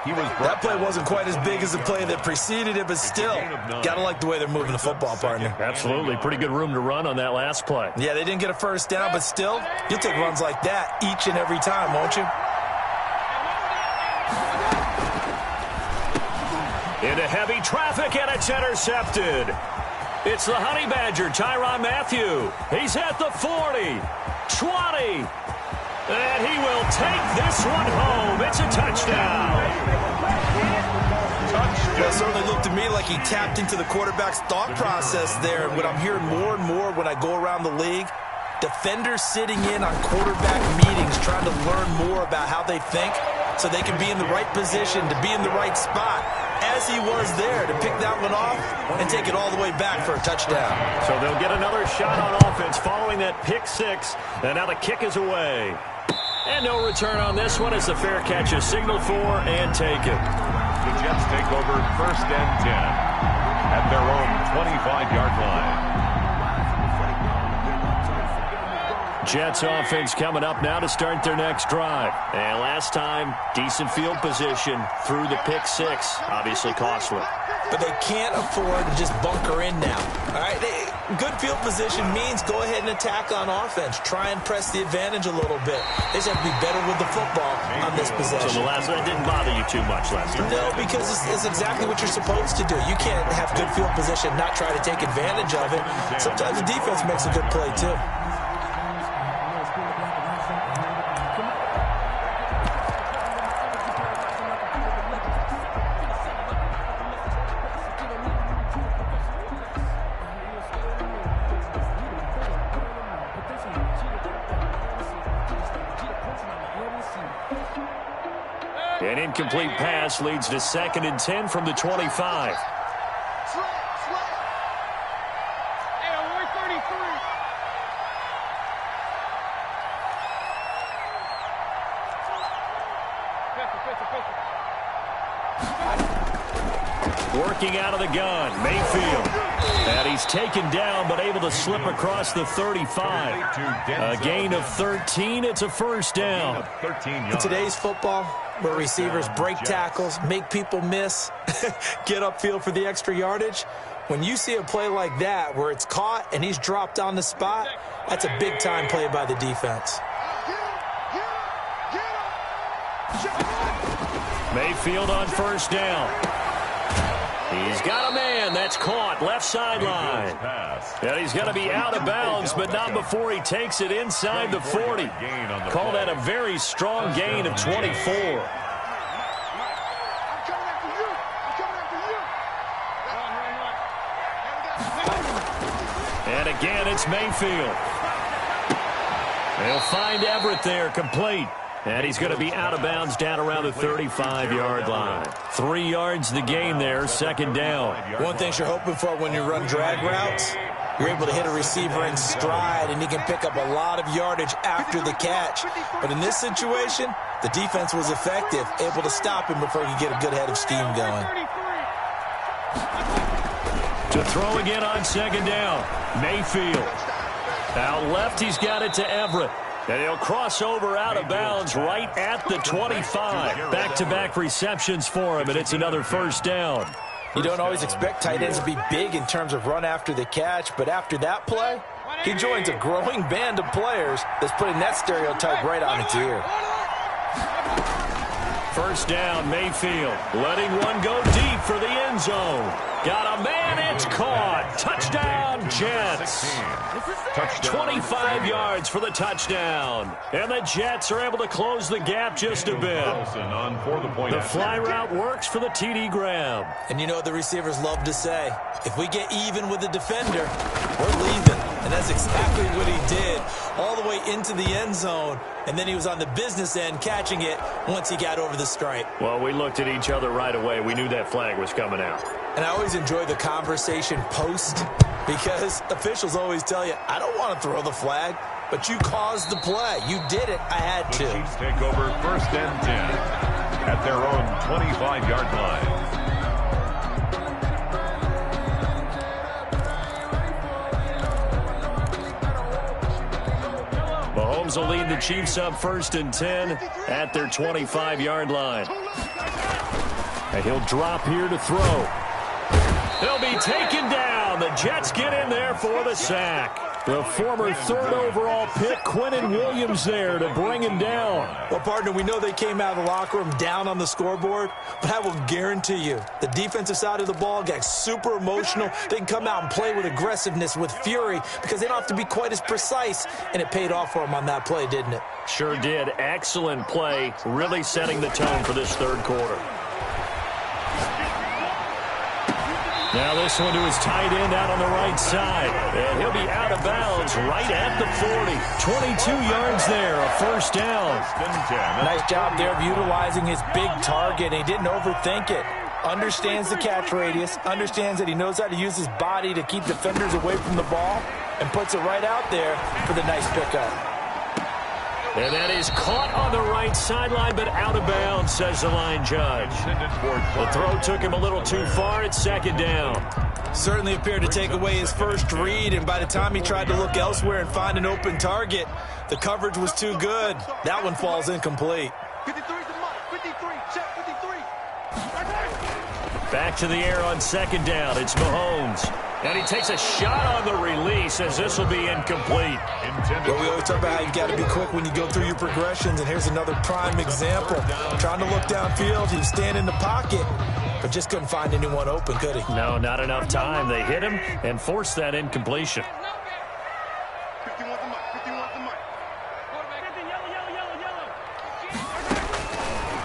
That play wasn't quite as big as the play that preceded it, but still, got to like the way they're moving the football, partner. Absolutely. Pretty good room to run on that last play. Yeah, they didn't get a first down, but still, you'll take runs like that each and every time, won't you? Into heavy traffic, and it's intercepted. It's the Honey Badger, Tyrann Mathieu. He's at the 40, 20, and he will take this one home. It's a touchdown. It certainly looked to me like he tapped into the quarterback's thought process there. And what I'm hearing more and more when I go around the league, defenders sitting in on quarterback meetings trying to learn more about how they think so they can be in the right position to be in the right spot, as he was there to pick that one off and take it all the way back for a touchdown. So they'll get another shot on offense following that pick six, and now the kick is away. And no return on this one as the fair catch is signaled for and taken. The Jets take over 1st and 10 at their own 25-yard line. Jets offense coming up now to start their next drive. And last time, decent field position through the pick six. Obviously costly. But they can't afford to just bunker in now. All right, good field position means go ahead and attack on offense. Try and press the advantage a little bit. They just have to be better with the football on this possession. So the last one didn't bother you too much last time? No, because it's exactly what you're supposed to do. You can't have good field position, not try to take advantage of it. Sometimes the defense makes a good play, too. An incomplete pass leads to 2nd and 10 from the 25. Working out of the gun, Mayfield. And he's taken down, but able to slip across the 35. A gain of 13. It's a first down. In today's football, where receivers break tackles, make people miss, get upfield for the extra yardage, when you see a play like that where it's caught and he's dropped on the spot, that's a big-time play by the defense. Mayfield on first down. He's got a man. That's caught. Left sideline. And he's going to be out of bounds, but not before he takes it inside the 40. Call that a very strong gain of 24. And again, it's Mayfield. They'll find Everett there, complete. And he's going to be out of bounds down around the 35-yard line. 3 yards the gain there, second down. One thing you're hoping for when you run drag routes, you're able to hit a receiver in stride, and he can pick up a lot of yardage after the catch. But in this situation, the defense was effective, able to stop him before he could get a good head of steam going. To throw again on second down, Mayfield. Out left, he's got it to Everett. And he'll cross over out of bounds right at the 25. Back-to-back receptions for him, and it's another first down. You don't always expect tight ends to be big in terms of run after the catch, but after that play, he joins a growing band of players that's putting that stereotype right on its ear. First down, Mayfield. Letting one go deep for the end zone. Got a man, it's caught. Touchdown, Jets. 25 yards for the touchdown. And the Jets are able to close the gap just a bit. The fly route works for the TD grab. And you know what the receivers love to say? If we get even with the defender, we're leaving. And that's exactly what he did, all the way into the end zone. And then he was on the business end catching it once he got over the stripe. Well, we looked at each other right away. We knew that flag was coming out. And I always enjoy the conversation post, because officials always tell you, I don't want to throw the flag, but you caused the play. You did it. I had to. The Chiefs take over first and 10 at their own 25-yard line. Mahomes will lead the Chiefs up first and 10 at their 25-yard line. And he'll drop here to throw. He'll be taken down. The Jets get in there for the sack. The former third overall pick, Quinnen Williams, there to bring him down. Well, partner, we know they came out of the locker room down on the scoreboard, but I will guarantee you the defensive side of the ball got super emotional. They can come out and play with aggressiveness, with fury, because they don't have to be quite as precise, and it paid off for them on that play, didn't it? Sure did. Excellent play, really setting the tone for this third quarter. Now this one to his tight end out on the right side. And he'll be out of bounds right at the 40. 22 yards there, a first down. Nice job there of utilizing his big target. He didn't overthink it. Understands the catch radius. Understands that he knows how to use his body to keep defenders away from the ball. And puts it right out there for the nice pickup. And that is caught on the right sideline, but out of bounds, says the line judge. The throw took him a little too far. It's second down. Certainly appeared to take away his first read, and by the time he tried to look elsewhere and find an open target, the coverage was too good. That one falls incomplete. Back to the air on second down. It's Mahomes. And he takes a shot on the release as this will be incomplete. Well, we always talk about how you got to be quick when you go through your progressions, and here's another prime example. Trying to look downfield, he was standing in the pocket, but just couldn't find anyone open, could he? No, not enough time. They hit him and forced that incompletion.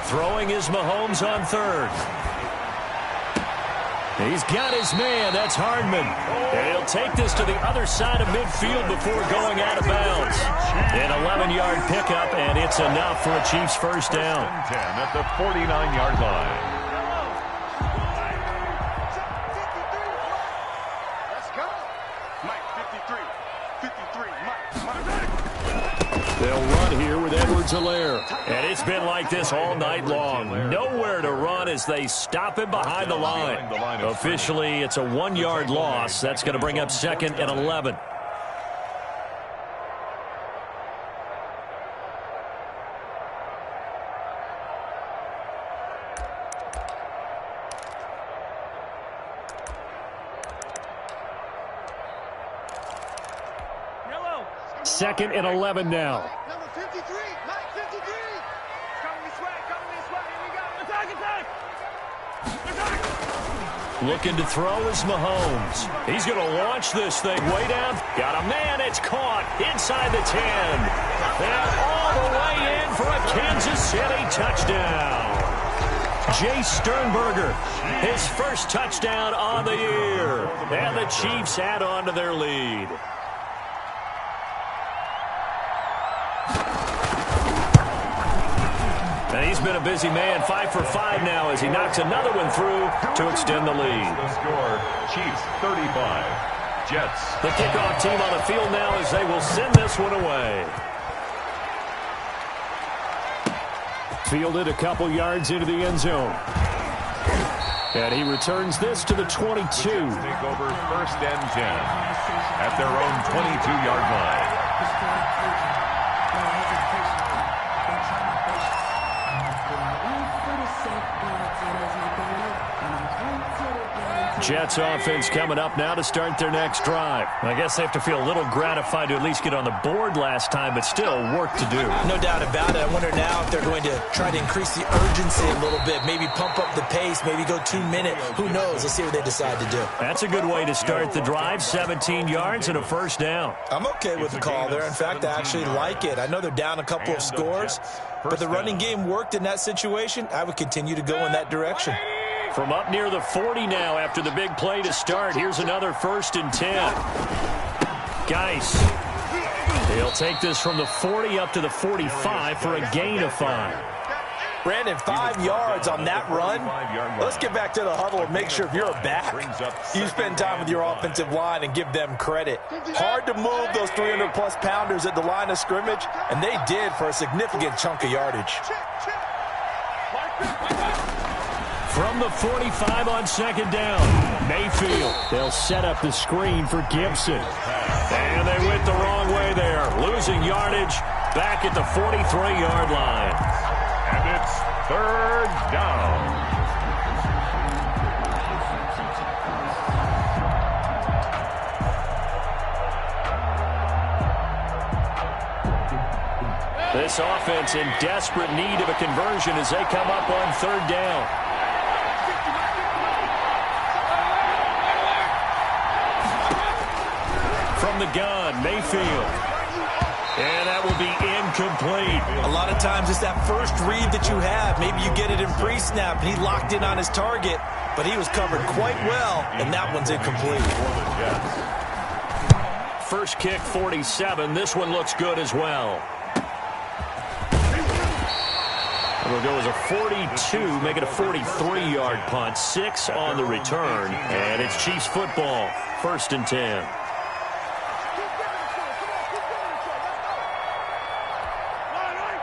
Throwing is Mahomes on third. He's got his man. That's Hardman. And he'll take this to the other side of midfield before going out of bounds. An 11-yard pickup, and it's enough for a Chiefs first down. 10 at the 49-yard line. They'll run here with Edwards-Helaire. And it's been like this all night long. Nowhere to run as they stop him behind the line. Officially, it's a 1-yard loss. That's going to bring up second and 11. Second and 11 now. Number 53, Mike 53. Coming this way, coming this way. Here we go. Attack, attack. Attack. Looking to throw is Mahomes. He's going to launch this thing way down. Got a man. It's caught inside the 10. And all the way in for a Kansas City touchdown. Jay Sternberger, his first touchdown on the year. And the Chiefs add on to their lead. And he's been a busy man, 5 for 5 now as he knocks another one through to extend the lead. The score, Chiefs 35, Jets. The kickoff team on the field now as they will send this one away. Fielded a couple yards into the end zone. And he returns this to the 22. The Jets take over first and 10 at their own 22-yard line. Jets offense coming up now to start their next drive. I guess they have to feel a little gratified to at least get on the board last time, but still work to do. No doubt about it. I wonder now if they're going to try to increase the urgency a little bit, maybe pump up the pace, maybe go 2 minutes. Who knows? Let's see what they decide to do. That's a good way to start the drive, 17 yards and a first down. I'm okay with the call there. In fact, I actually like it. I know they're down a couple of scores, but the running game worked in that situation. I would continue to go in that direction. From up near the 40 now after the big play to start. Here's another 1st and 10. Geis. He'll take this from the 40 up to the 45 for a gain of 5. Brandon, 5 yards on that run. Let's get back to the huddle and make sure if you're a back, you spend time with your offensive line and give them credit. Hard to move those 300-plus pounders at the line of scrimmage, and they did for a significant chunk of yardage. From the 45 on 2nd down, Mayfield. They'll set up the screen for Gibson. And they went the wrong way there. Losing yardage back at the 43-yard line. And it's 3rd down. This offense in desperate need of a conversion as they come up on 3rd down. From the gun, Mayfield. And that will be incomplete. A lot of times it's that first read that you have. Maybe you get it in pre-snap, and he locked in on his target, but he was covered quite well, and that one's incomplete. First kick, 47. This one looks good as well. It'll go as a 42, make it a 43-yard punt. 6 on the return, and it's Chiefs football. 1st and 10.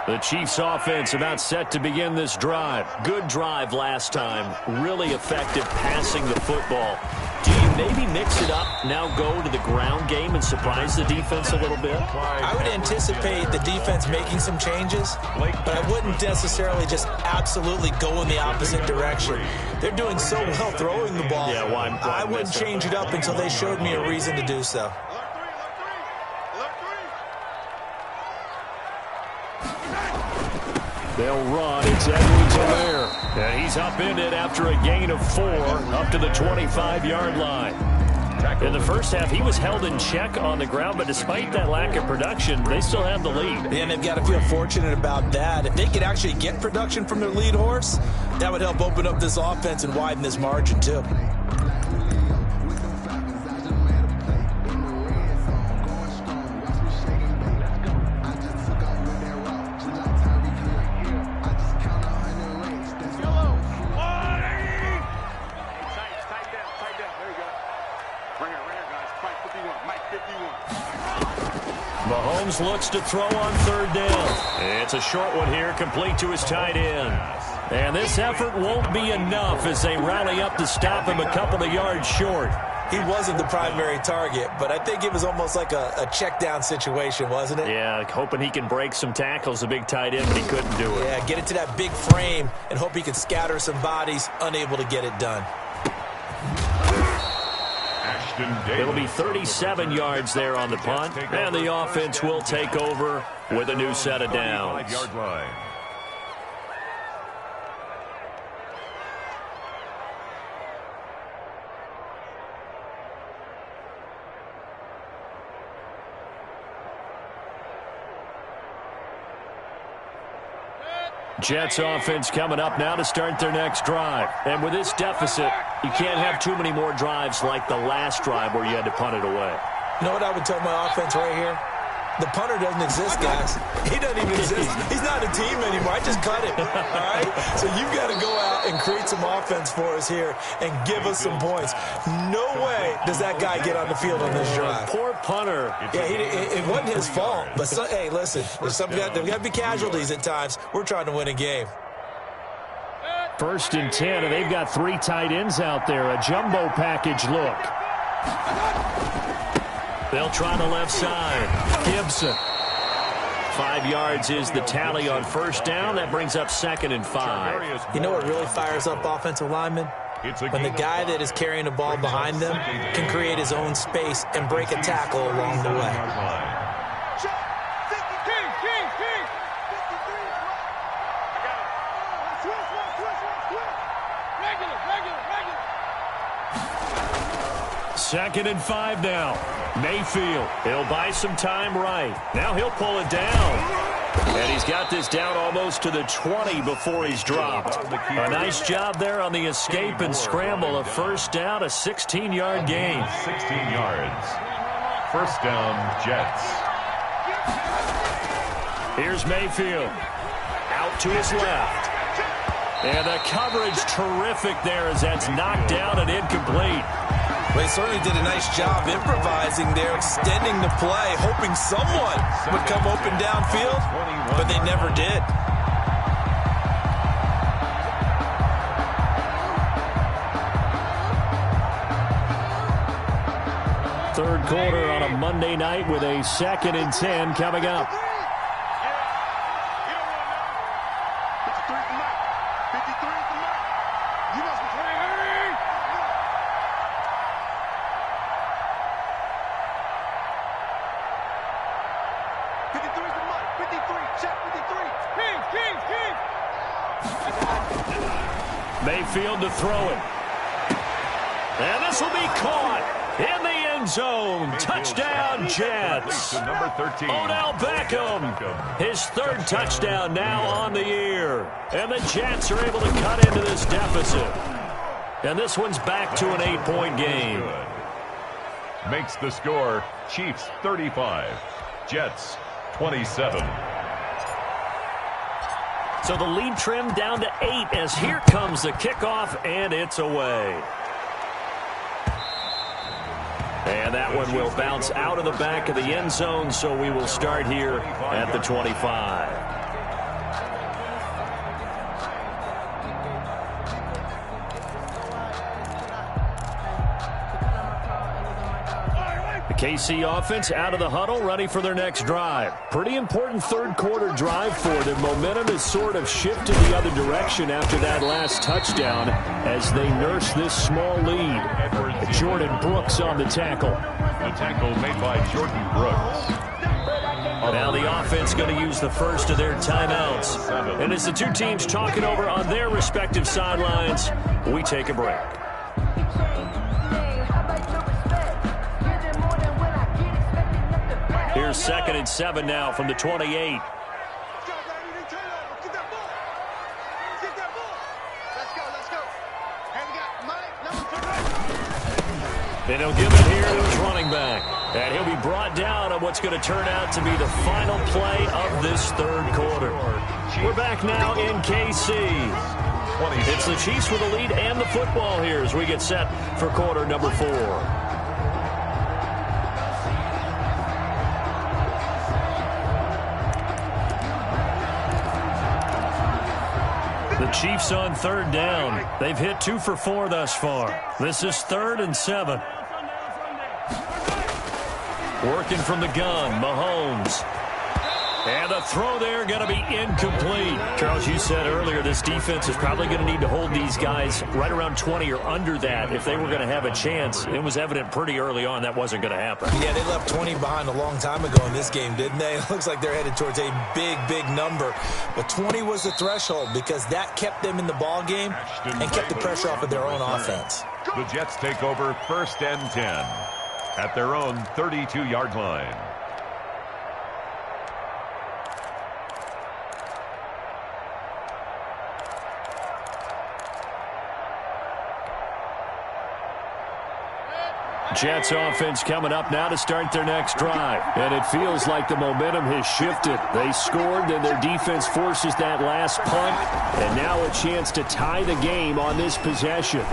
The Chiefs offense about set to begin this drive. Good drive last time. Really effective passing the football. Do you maybe mix it up, now go to the ground game and surprise the defense a little bit? I would anticipate the defense making some changes, but I wouldn't necessarily just absolutely go in the opposite direction. They're doing so well throwing the ball. Yeah, why I wouldn't change it up until they showed me a reason to do so. They'll run. It's Edwards-Helaire. And he's upended after a gain of 4 up to the 25-yard line. In the first half, he was held in check on the ground, but despite that lack of production, they still have the lead. And they've got to feel fortunate about that. If they could actually get production from their lead horse, that would help open up this offense and widen this margin, too. Mahomes looks to throw on 3rd down. It's a short one here, complete to his tight end. And this effort won't be enough as they rally up to stop him a couple of yards short. He wasn't the primary target, but I think it was almost like a check down situation, wasn't it? Yeah, hoping he can break some tackles, a big tight end, but he couldn't do it. Yeah, get it to that big frame and hope he can scatter some bodies, unable to get it done. It'll be 37 yards there on the punt, and the offense will take over with a new set of downs. Jets offense coming up now to start their next drive. And with this deficit, you can't have too many more drives like the last drive where you had to punt it away. You know what I would tell my offense right here? The punter doesn't exist, guys. He doesn't even exist. He's not a team anymore. I just cut him, all right? So you've got to go out and create some offense for us here and give us some points. No way does that guy get on the field on this drive. Poor punter. Yeah, it wasn't his fault. But, hey, listen, there's got to be casualties at times. We're trying to win a game. 1st and 10, and they've got 3 tight ends out there. A jumbo package look. They'll try the left side. Gibson. 5 yards is the tally on 1st down. That brings up 2nd and 5. You know what really fires up offensive linemen? When the guy that is carrying the ball behind them can create his own space and break a tackle along the way. Second and 5 now. Mayfield. He'll buy some time right. Now he'll pull it down. And he's got this down almost to the 20 before he's dropped. A nice job there on the escape and scramble. A 1st down, a 16-yard gain. 16 yards. 1st down, Jets. Here's Mayfield. Out to his left. And the coverage terrific there as that's knocked down and incomplete. They certainly did a nice job improvising there, extending the play, hoping someone would come open downfield, but they never did. Third quarter on a Monday night with a 2nd and 10 coming up. Mayfield to throw it. And this will be caught in the end zone. Touchdown, Jets. Number 13. Odell Beckham. His 3rd touchdown now on the year. And the Jets are able to cut into this deficit. And this one's back to an 8-point game. Makes the score Chiefs 35, Jets 27. So the lead trimmed down to 8 as here comes the kickoff, and it's away. And that one will bounce out of the back of the end zone, so we will start here at the 25. The KC offense out of the huddle, ready for their next drive. Pretty important 3rd quarter drive for them. Momentum has sort of shifted the other direction after that last touchdown as they nurse this small lead. Jordan Brooks on the tackle. The tackle made by Jordan Brooks. Now the offense going to use the first of their timeouts. And as the two teams talking over on their respective sidelines, we take a break. Here's 2nd and 7 now from the 28. And he'll give it here to his running back. And he'll be brought down on what's going to turn out to be the final play of this 3rd quarter. We're back now in KC. It's the Chiefs with the lead and the football here as we get set for quarter number 4. The Chiefs on 3rd down. They've hit 2 for 4 thus far. This is 3rd and 7. Working from the gun, Mahomes. And the throw there going to be incomplete. Charles, you said earlier this defense is probably going to need to hold these guys right around 20 or under that if they were going to have a chance. It was evident pretty early on that wasn't going to happen. Yeah, they left 20 behind a long time ago in this game, didn't they? It looks like they're headed towards a big, big number. But 20 was the threshold because that kept them in the ball game and kept the pressure off of their own offense. The Jets take over 1st and 10 at their own 32-yard line. Jets offense coming up now to start their next drive. And it feels like the momentum has shifted. They scored, then their defense forces that last punt. And now a chance to tie the game on this possession.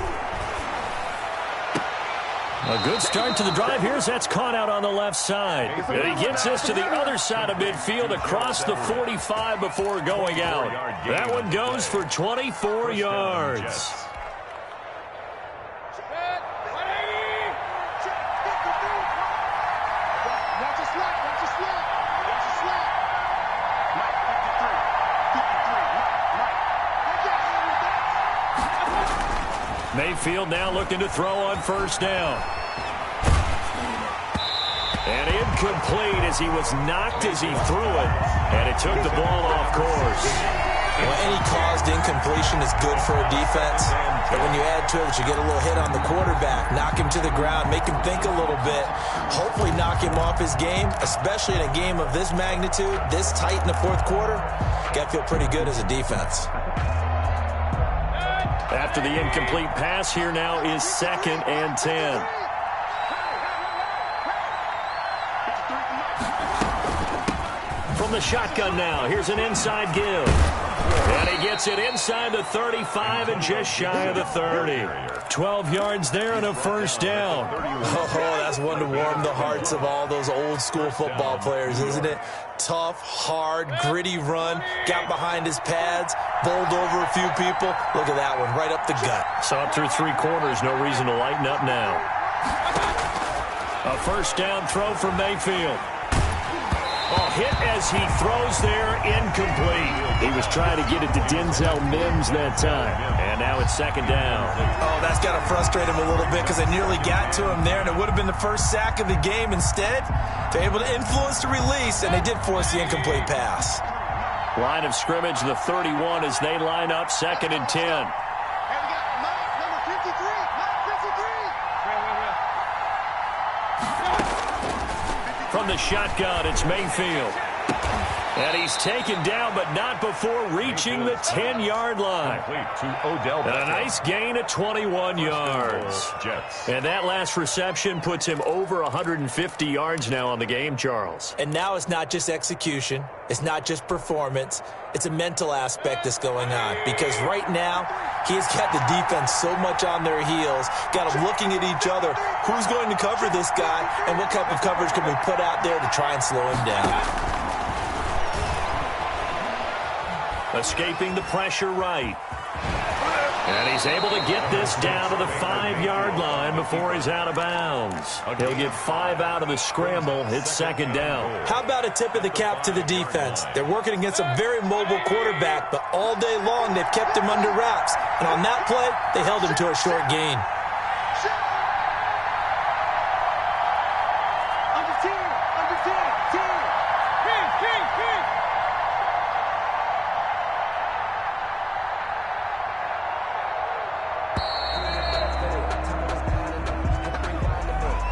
A good start to the drive. That's caught out on the left side. And he gets this to the other side of midfield across the 45 before going out. That one goes for 24 yards. Mayfield now looking to throw on first down. And incomplete as he was knocked as he threw it. And it took the ball off course. Well, any caused incompletion is good for a defense. But when you add to it that you get a little hit on the quarterback, knock him to the ground, make him think a little bit, hopefully knock him off his game, especially in a game of this magnitude, this tight in the fourth quarter, got to feel pretty good as a defense. After the incomplete pass, here now is 2nd and 10. From the shotgun now, here's an inside give. And he gets it inside the 35 and just shy of the 30. 12 yards there and a first down. Oh, that's one to warm the hearts of all those old school football players, isn't it? Tough, hard, gritty run, got behind his pads, bowled over a few people. Look at that one, right up the gut. Saw it through 3 quarters, no reason to lighten up now. A first down throw for Mayfield. Hit as he throws there, incomplete. He was trying to get it to Denzel Mims that time. And now it's 2nd down. Oh, that's got to frustrate him a little bit because they nearly got to him there, and it would have been the first sack of the game. Instead, they're able to influence the release, and they did force the incomplete pass. Line of scrimmage, the 31 as they line up 2nd and 10. Hey, we got Mike, number 53. Mike 53. From the shotgun, it's Mayfield. And he's taken down, but not before reaching the 10-yard line. And a nice gain of 21 yards. And that last reception puts him over 150 yards now on the game, Charles. And now it's not just execution. It's not just performance. It's a mental aspect that's going on. Because right now, he's got the defense so much on their heels, got them looking at each other. Who's going to cover this guy, and what type of coverage can we put out there to try and slow him down? Escaping the pressure right. And he's able to get this down to the 5-yard line before he's out of bounds. He'll get 5 out of the scramble. It's 2nd down. How about a tip of the cap to the defense? They're working against a very mobile quarterback, but all day long they've kept him under wraps. And on that play, they held him to a short gain.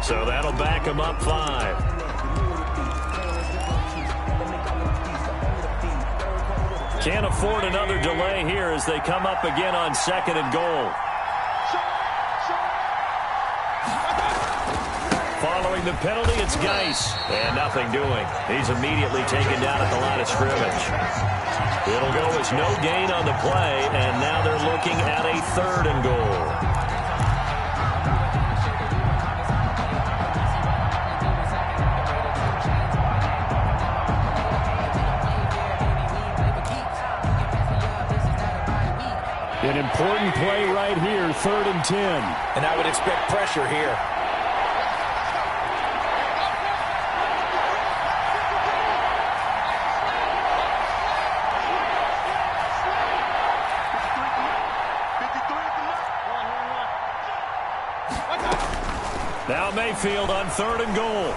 So that'll back him up 5. Can't afford another delay here as they come up again on 2nd and goal. Following the penalty, it's Geis. And nothing doing. He's immediately taken down at the line of scrimmage. It'll go as no gain on the play, and now they're looking at a 3rd and goal. An important play right here, 3rd and 10. And I would expect pressure here. Now Mayfield on 3rd and goal.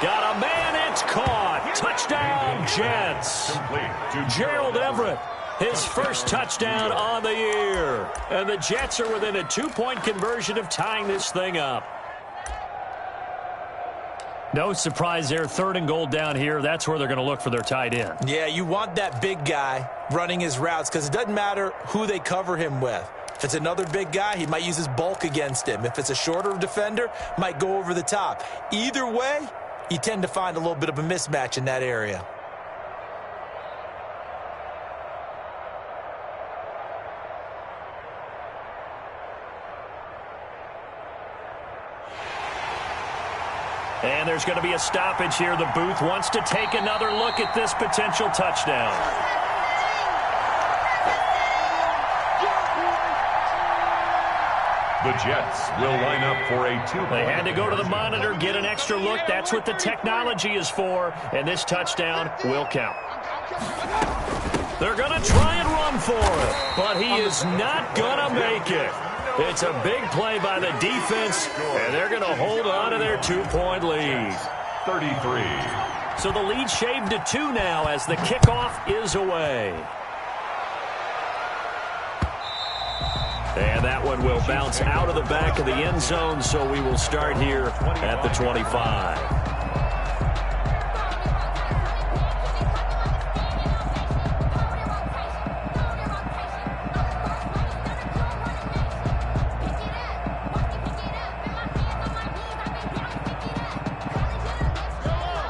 Got a man, it's caught. Touchdown, Jets. Gerald Everett. His first touchdown on the year. And the Jets are within a 2-point conversion of tying this thing up. No surprise there. 3rd and goal down here. That's where they're going to look for their tight end. Yeah, you want that big guy running his routes because it doesn't matter who they cover him with. If it's another big guy, he might use his bulk against him. If it's a shorter defender, might go over the top. Either way, you tend to find a little bit of a mismatch in that area. And there's going to be a stoppage here. The booth wants to take another look at this potential touchdown. The Jets will line up for a 2-point. They had to go to the monitor, get an extra look. That's what the technology is for. And this touchdown will count. They're going to try and run for it, but he is not going to make it. It's a big play by the defense, and they're going to hold on to their 2-point lead. 33. So the lead shaved to 2 now as the kickoff is away. And that one will bounce out of the back of the end zone, so we will start here at the 25.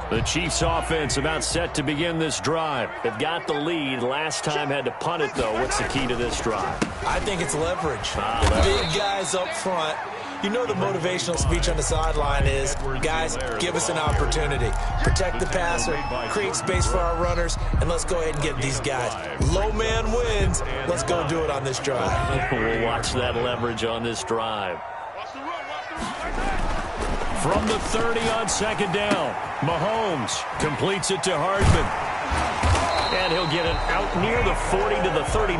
The Chiefs offense about set to begin this drive. They've got the lead. Last time had to punt it, though. What's the key to this drive? I think it's leverage. Leverage. Big guys up front. You know the motivational speech on the sideline is, guys, give us an opportunity. Protect the passer, create space for our runners, and let's go ahead and get these guys. Low man wins. Let's go do it on this drive. We'll watch that leverage on this drive. From the 30 on second down, Mahomes completes it to Hardman. And he'll get it out near the 40 to the 39.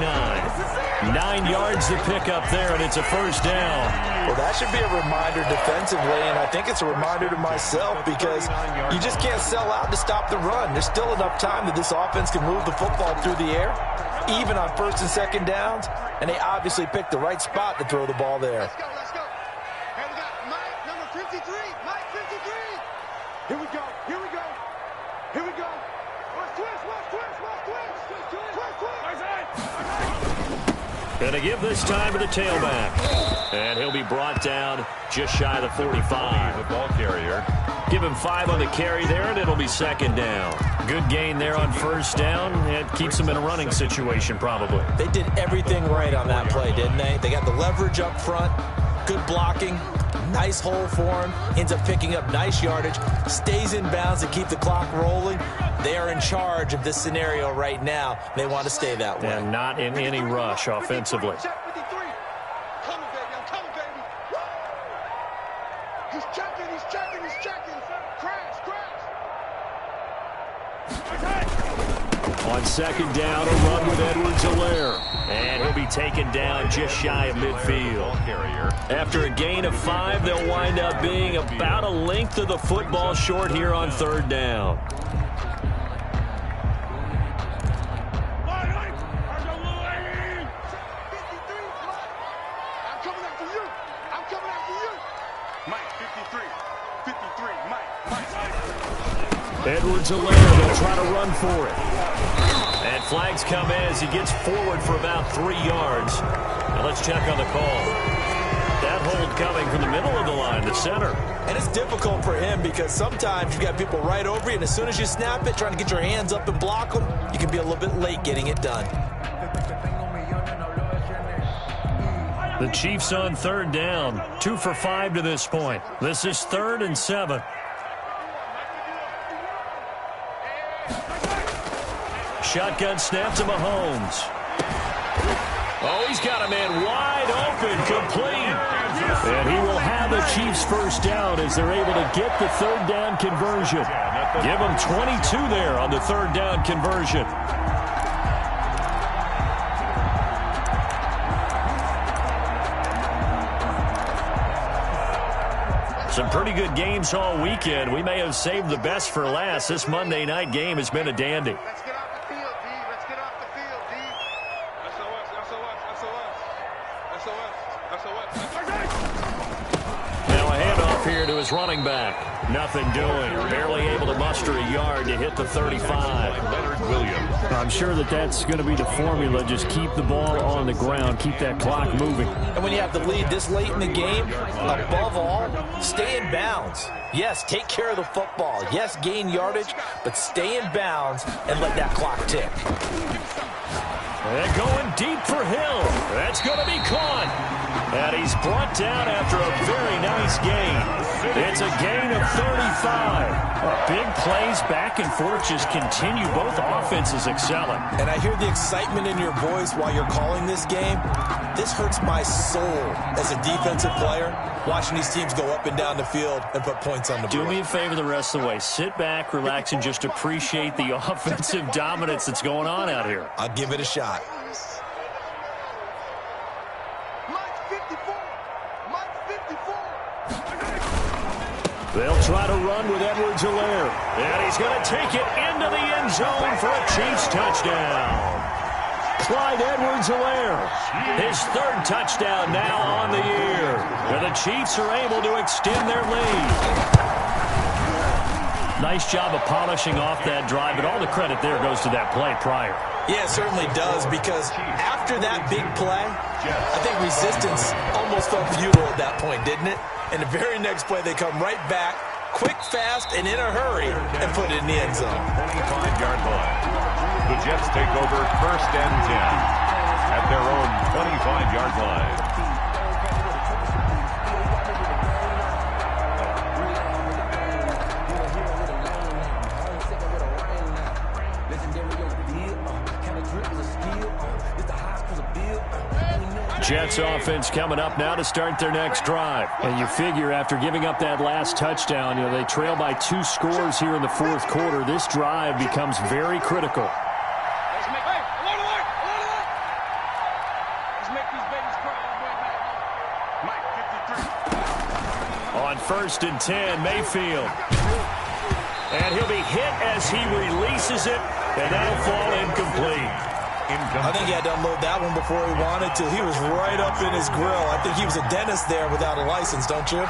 9 yards to pick up there, and it's a first down. Well, that should be a reminder defensively, and I think it's a reminder to myself because you just can't sell out to stop the run. There's still enough time that this offense can move the football through the air, even on first and second downs, and they obviously picked the right spot to throw the ball there. Let's go, let's go. Hey, we got Mike, number 53. Mike, 53. Here we go, here we go. Here we go. Watch twist, watch twist, watch twist. Twist, twist. Going to give this time to the tailback. And he'll be brought down just shy of the 45. The ball carrier. Give him 5 on the carry there, and it'll be second down. Good gain there on first down. It keeps him in a running situation, probably. They did everything right on that play, didn't they? They got the leverage up front, good blocking, nice hole for him, ends up picking up nice yardage, stays in bounds to keep the clock rolling. They are in charge of this scenario right now. They want to stay that way. And not in any rush offensively. Check 53. Coming, baby, I'm coming, baby. Woo! He's checking, he's checking, he's checking. Crash, crash. On second down, a run with Edwards-Helaire. And he'll be taken down just shy of midfield. After a gain of 5, they'll wind up being about a length of the football short here on third down. I'm coming after you. I'm coming after you. Mike, 53. 53, Mike. Edwards-Helaire, they'll try to run for it. And flags come in as he gets forward for about 3 yards. Now let's check on the call. That hold coming from the middle of the line, the center. And it's difficult for him because sometimes you got people right over you, and as soon as you snap it, trying to get your hands up and block them, you can be a little bit late getting it done. The Chiefs on third down, 2 for 5 to this point. This is 3rd and 7. Shotgun snap to Mahomes. Oh, he's got a man wide open, complete. And he will have the Chiefs first down as they're able to get the third down conversion. Give them 22 there on the third down conversion. Some pretty good games all weekend. We may have saved the best for last. This Monday night game has been a dandy. Let's get off the field, D. Let's get off the field, D. SOS, SOS, SOS, SOS. Now a handoff here to his running back. Nothing doing. Barely able to muster a yard to hit the 35. Leonard Williams. I'm sure that's going to be the formula. Just keep the ball on the ground. Keep that clock moving. And when you have the lead this late in the game, above all, stay in bounds. Yes, take care of the football. Yes, gain yardage, but stay in bounds and let that clock tick. And going deep for Hill. That's going to be caught. And he's brought down after a very nice gain. It's a gain of 35. Big plays back and forth just continue. Both offenses excelling. And I hear the excitement in your voice while you're calling this game. This hurts my soul as a defensive player, watching these teams go up and down the field and put points on the board. Do me a favor the rest of the way. Sit back, relax, and just appreciate the offensive dominance that's going on out here. I'll give it a shot. They'll try to run with Edwards-Helaire. And he's going to take it into the end zone for a Chiefs touchdown. Clyde Edwards-Helaire, his third touchdown now on the year. And the Chiefs are able to extend their lead. Nice job of polishing off that drive, but all the credit there goes to that play prior. Yeah, it certainly does, because after that big play, I think resistance almost felt futile at that point, didn't it? And the very next play, they come right back, quick, fast, and in a hurry, and put it in the end zone. 25-yard line. The Jets take over 1st and 10 at their own 25-yard line. Jets offense coming up now to start their next drive. And you figure after giving up that last touchdown, they trail by 2 scores here in the 4th quarter. This drive becomes very critical. On 1st and 10, Mayfield. And he'll be hit as he releases it, and that'll fall incomplete. I think he had to unload that one before he wanted to. He was right up in his grill. I think he was a dentist there without a license, don't you?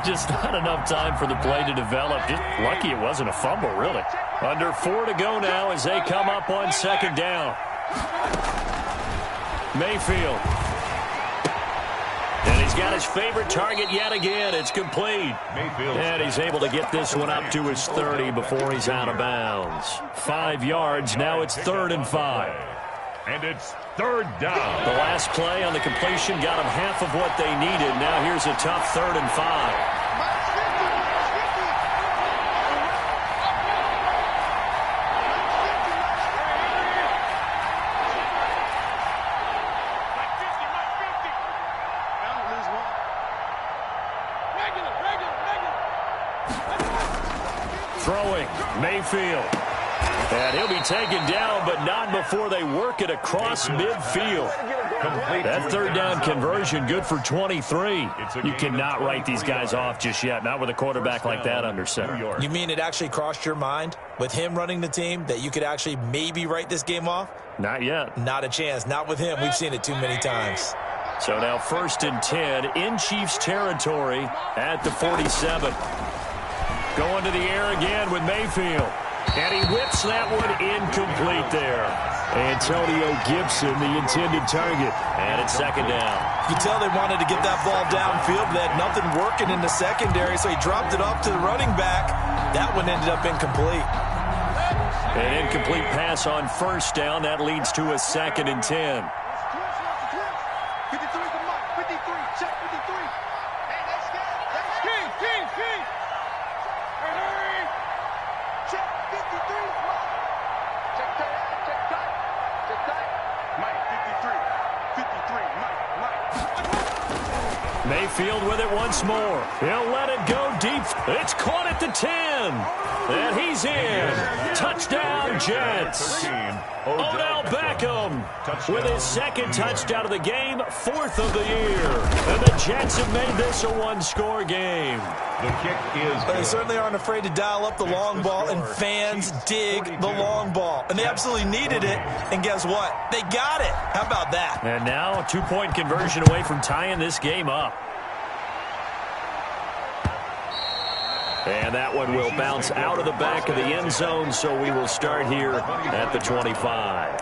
Just not enough time for the play to develop. Just lucky it wasn't a fumble, really. Under 4 to go now as they come up on 2nd down. Mayfield. And he's got his favorite target yet again. It's complete. Mayfield. And he's able to get this one up to his 30 before he's out of bounds. 5 yards. Now it's 3rd and 5. And it's 3rd down. The last play on the completion got them half of what they needed. Now here's a tough 3rd and 5. Throwing, Mayfield. And he'll be taken down, but not before they work it across midfield. That 3rd down conversion, good for 23. You cannot write these guys off just yet, not with a quarterback like that under center. You mean it actually crossed your mind with him running the team that you could actually maybe write this game off? Not yet. Not a chance. Not with him. We've seen it too many times. So now 1st and 10 in Chiefs territory at the 47. Going to the air again with Mayfield. And he whips that one incomplete there. Antonio Gibson, the intended target. And it's 2nd down. You could tell they wanted to get that ball downfield. They had nothing working in the secondary, so he dropped it off to the running back. That one ended up incomplete. An incomplete pass on 1st down. That leads to a 2nd and 10. Mayfield with it once more. He'll let it go deep. It's caught at the 10. And he's in. Touchdown, Jets. Odell Beckham with his 2nd touchdown of the game, 4th of the year. And the Jets have made this a 1-score game. The kick is But they certainly aren't afraid to dial up the long ball, and fans dig the long ball. And they absolutely needed it, and guess what? They got it. How about that? And now a 2-point conversion away from tying this game up. And that one will bounce out of the back of the end zone, so we will start here at the 25.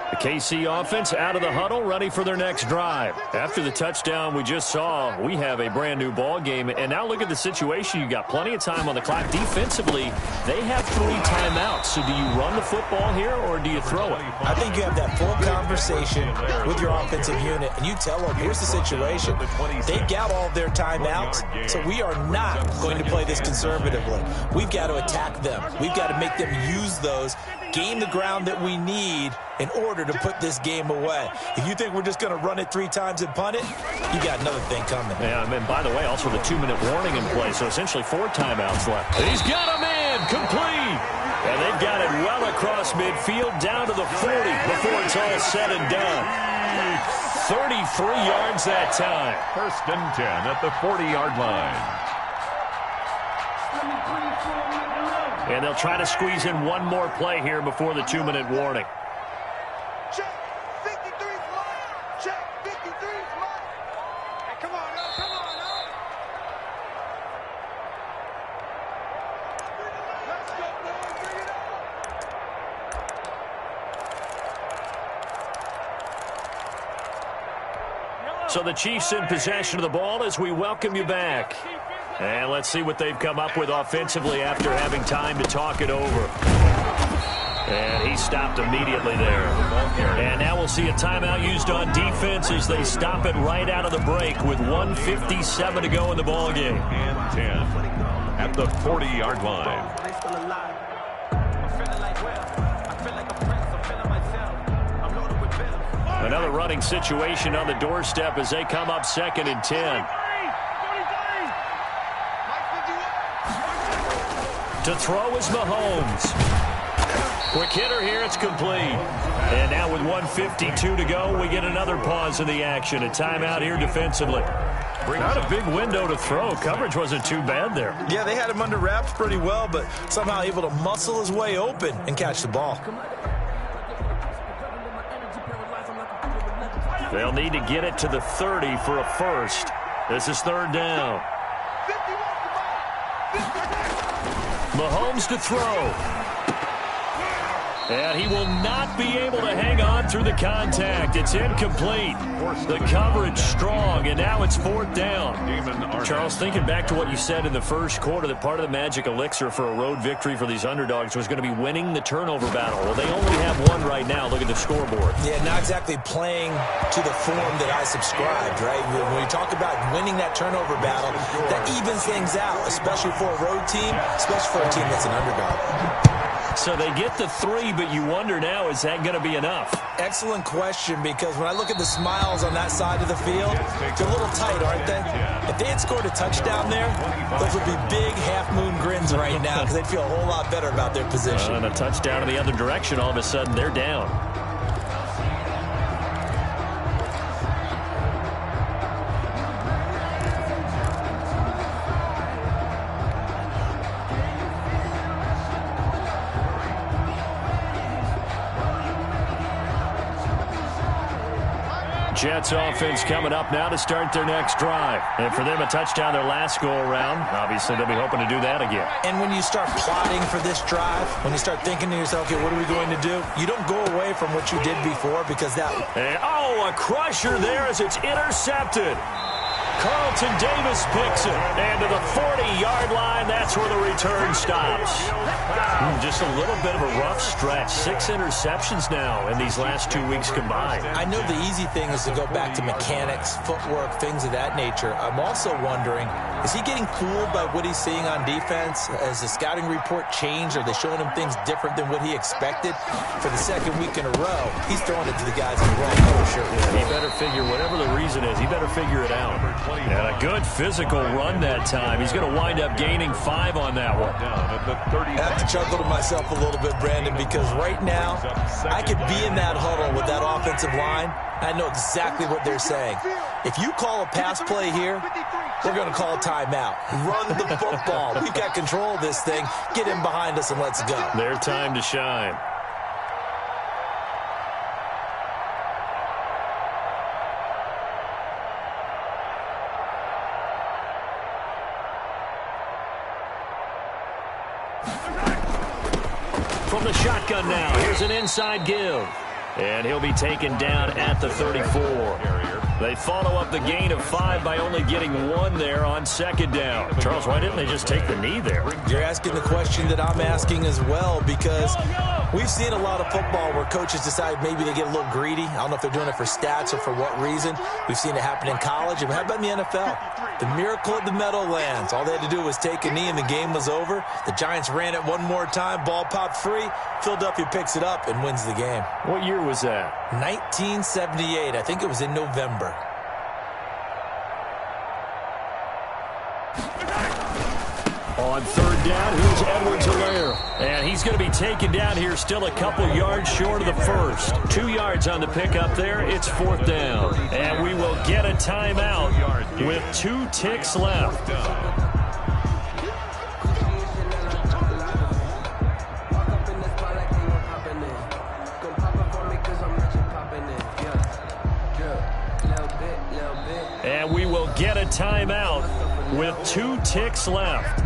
The KC offense out of the huddle, ready for their next drive. After the touchdown we just saw, we have a brand new ball game. And now look at the situation. You got plenty of time on the clock. Defensively, they have 3 timeouts. So do you run the football here or do you throw it? I think you have that full conversation with your offensive unit, and you tell them, here's the situation. They got all of their timeouts, so we are not going to play this conservatively. We've got to attack them. We've got to make them use those, gain the ground that we need in order to put this game away. If you think we're just going to run it 3 times and punt it, you got another thing coming. Yeah, and by the way, also the 2-minute warning in play, so essentially 4 timeouts left. He's got him in, complete. And they've got it well across midfield, down to the 40 before it's all said and done. 33 yards that time. First and 10 at the 40-yard line. And they'll try to squeeze in one more play here before the 2-minute warning. Check. 53's mine. Check. 53's mine. Hey, come on, now. Come on, now. Let's go, boys. Bring it on. So the Chiefs in possession of the ball as we welcome you back. And let's see what they've come up with offensively after having time to talk it over. And he stopped immediately there. And now we'll see a timeout used on defense as they stop it right out of the break with 1:57 to go in the ball game. And 10 at the 40-yard line. Another running situation on the doorstep as they come up 2nd and 10. To throw is Mahomes. Quick hitter here, it's complete. And now with 1:52 to go, we get another pause in the action. A timeout here defensively. Not a big window to throw. Coverage wasn't too bad there. Yeah, they had him under wraps pretty well, but somehow able to muscle his way open and catch the ball. They'll need to get it to the 30 for a first. This is 3rd down. Mahomes to throw. And he will not be able to hang on through the contact. It's incomplete. The coverage strong, and now it's 4th down. Charles, thinking back to what you said in the first quarter, that part of the magic elixir for a road victory for these underdogs was going to be winning the turnover battle. Well, they only have one right now. Look at the scoreboard. Yeah, not exactly playing to the form that I subscribed, right? When you talk about winning that turnover battle, that evens things out, especially for a road team, especially for a team that's an underdog. So they get the 3, but you wonder now, is that going to be enough? Excellent question, because when I look at the smiles on that side of the field, they're a little tight, aren't they? If they had scored a touchdown there, those would be big half-moon grins right now because they'd feel a whole lot better about their position. And a touchdown in the other direction, all of a sudden they're down. Jets offense coming up now to start their next drive. And for them, a touchdown their last go-around. Obviously, they'll be hoping to do that again. And when you start plotting for this drive, when you start thinking to yourself, okay, what are we going to do? You don't go away from what you did before because that... And, a crusher there as it's intercepted. Carlton Davis picks it. And to the 40-yard line, that's where the return stops. Just a little bit of a rough stretch. 6 interceptions now in these last 2 weeks combined. I know the easy thing is to go back to mechanics, footwork, things of that nature. I'm also wondering, is he getting fooled by what he's seeing on defense? Has the scouting report changed? Are they showing him things different than what he expected? For the 2nd week in a row, he's throwing it to the guys in the wrong color shirt. He better figure, whatever the reason is, he better figure it out. And a good physical run that time. He's going to wind up gaining 5 on that one. I have to chuckle to myself a little bit, Brandon, because right now I could be in that huddle with that offensive line. I know exactly what they're saying. If you call a pass play here, we're going to call a timeout. Run the football. We've got control of this thing. Get him behind us and let's go. Their time to shine. From the shotgun now, here's an inside give. And he'll be taken down at the 34. They follow up the gain of 5 by only getting 1 there on second down. Charles, why didn't they just take the knee there? You're asking the question that I'm asking as well, because we've seen a lot of football where coaches decide maybe they get a little greedy. I don't know if they're doing it for stats or for what reason. We've seen it happen in college. And how about in the NFL? The miracle of the Meadowlands. All they had to do was take a knee and the game was over. The Giants ran it one more time. Ball popped free. Philadelphia picks it up and wins the game. What year was that? 1978. I think it was in November. On third down, here's Edwards-Helaire. And he's going to be taken down here, still a couple yards short of the first. 2 yards on the pickup there. It's fourth down. And we will get a timeout with 2 ticks left. And we will get a timeout with 2 ticks left.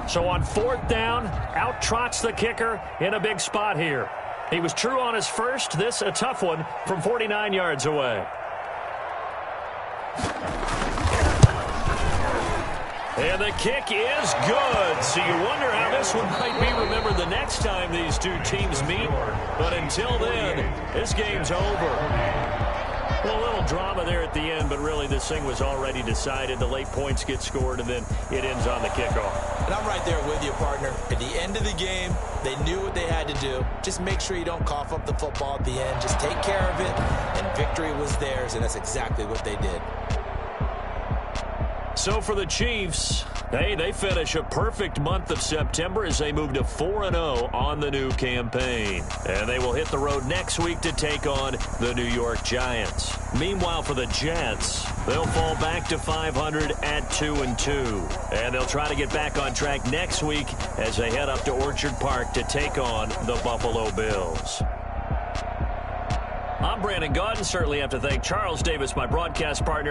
So on fourth down, out trots the kicker in a big spot here. He was true on his first. This a tough one from 49 yards away. And the kick is good. So you wonder how this one might be remembered the next time these two teams meet. But until then, this game's over. Well, a little drama there at the end, but really this thing was already decided. The late points get scored, and then it ends on the kickoff. And I'm right there with you, partner. At the end of the game, they knew what they had to do. Just make sure you don't cough up the football at the end. Just take care of it, and victory was theirs, and that's exactly what they did. So for the Chiefs, they finish a perfect month of September as they move to 4-0 on the new campaign. And they will hit the road next week to take on the New York Giants. Meanwhile, for the Jets, they'll fall back to 500 at 2-2. And they'll try to get back on track next week as they head up to Orchard Park to take on the Buffalo Bills. I'm Brandon Gaudin. Certainly have to thank Charles Davis, my broadcast partner.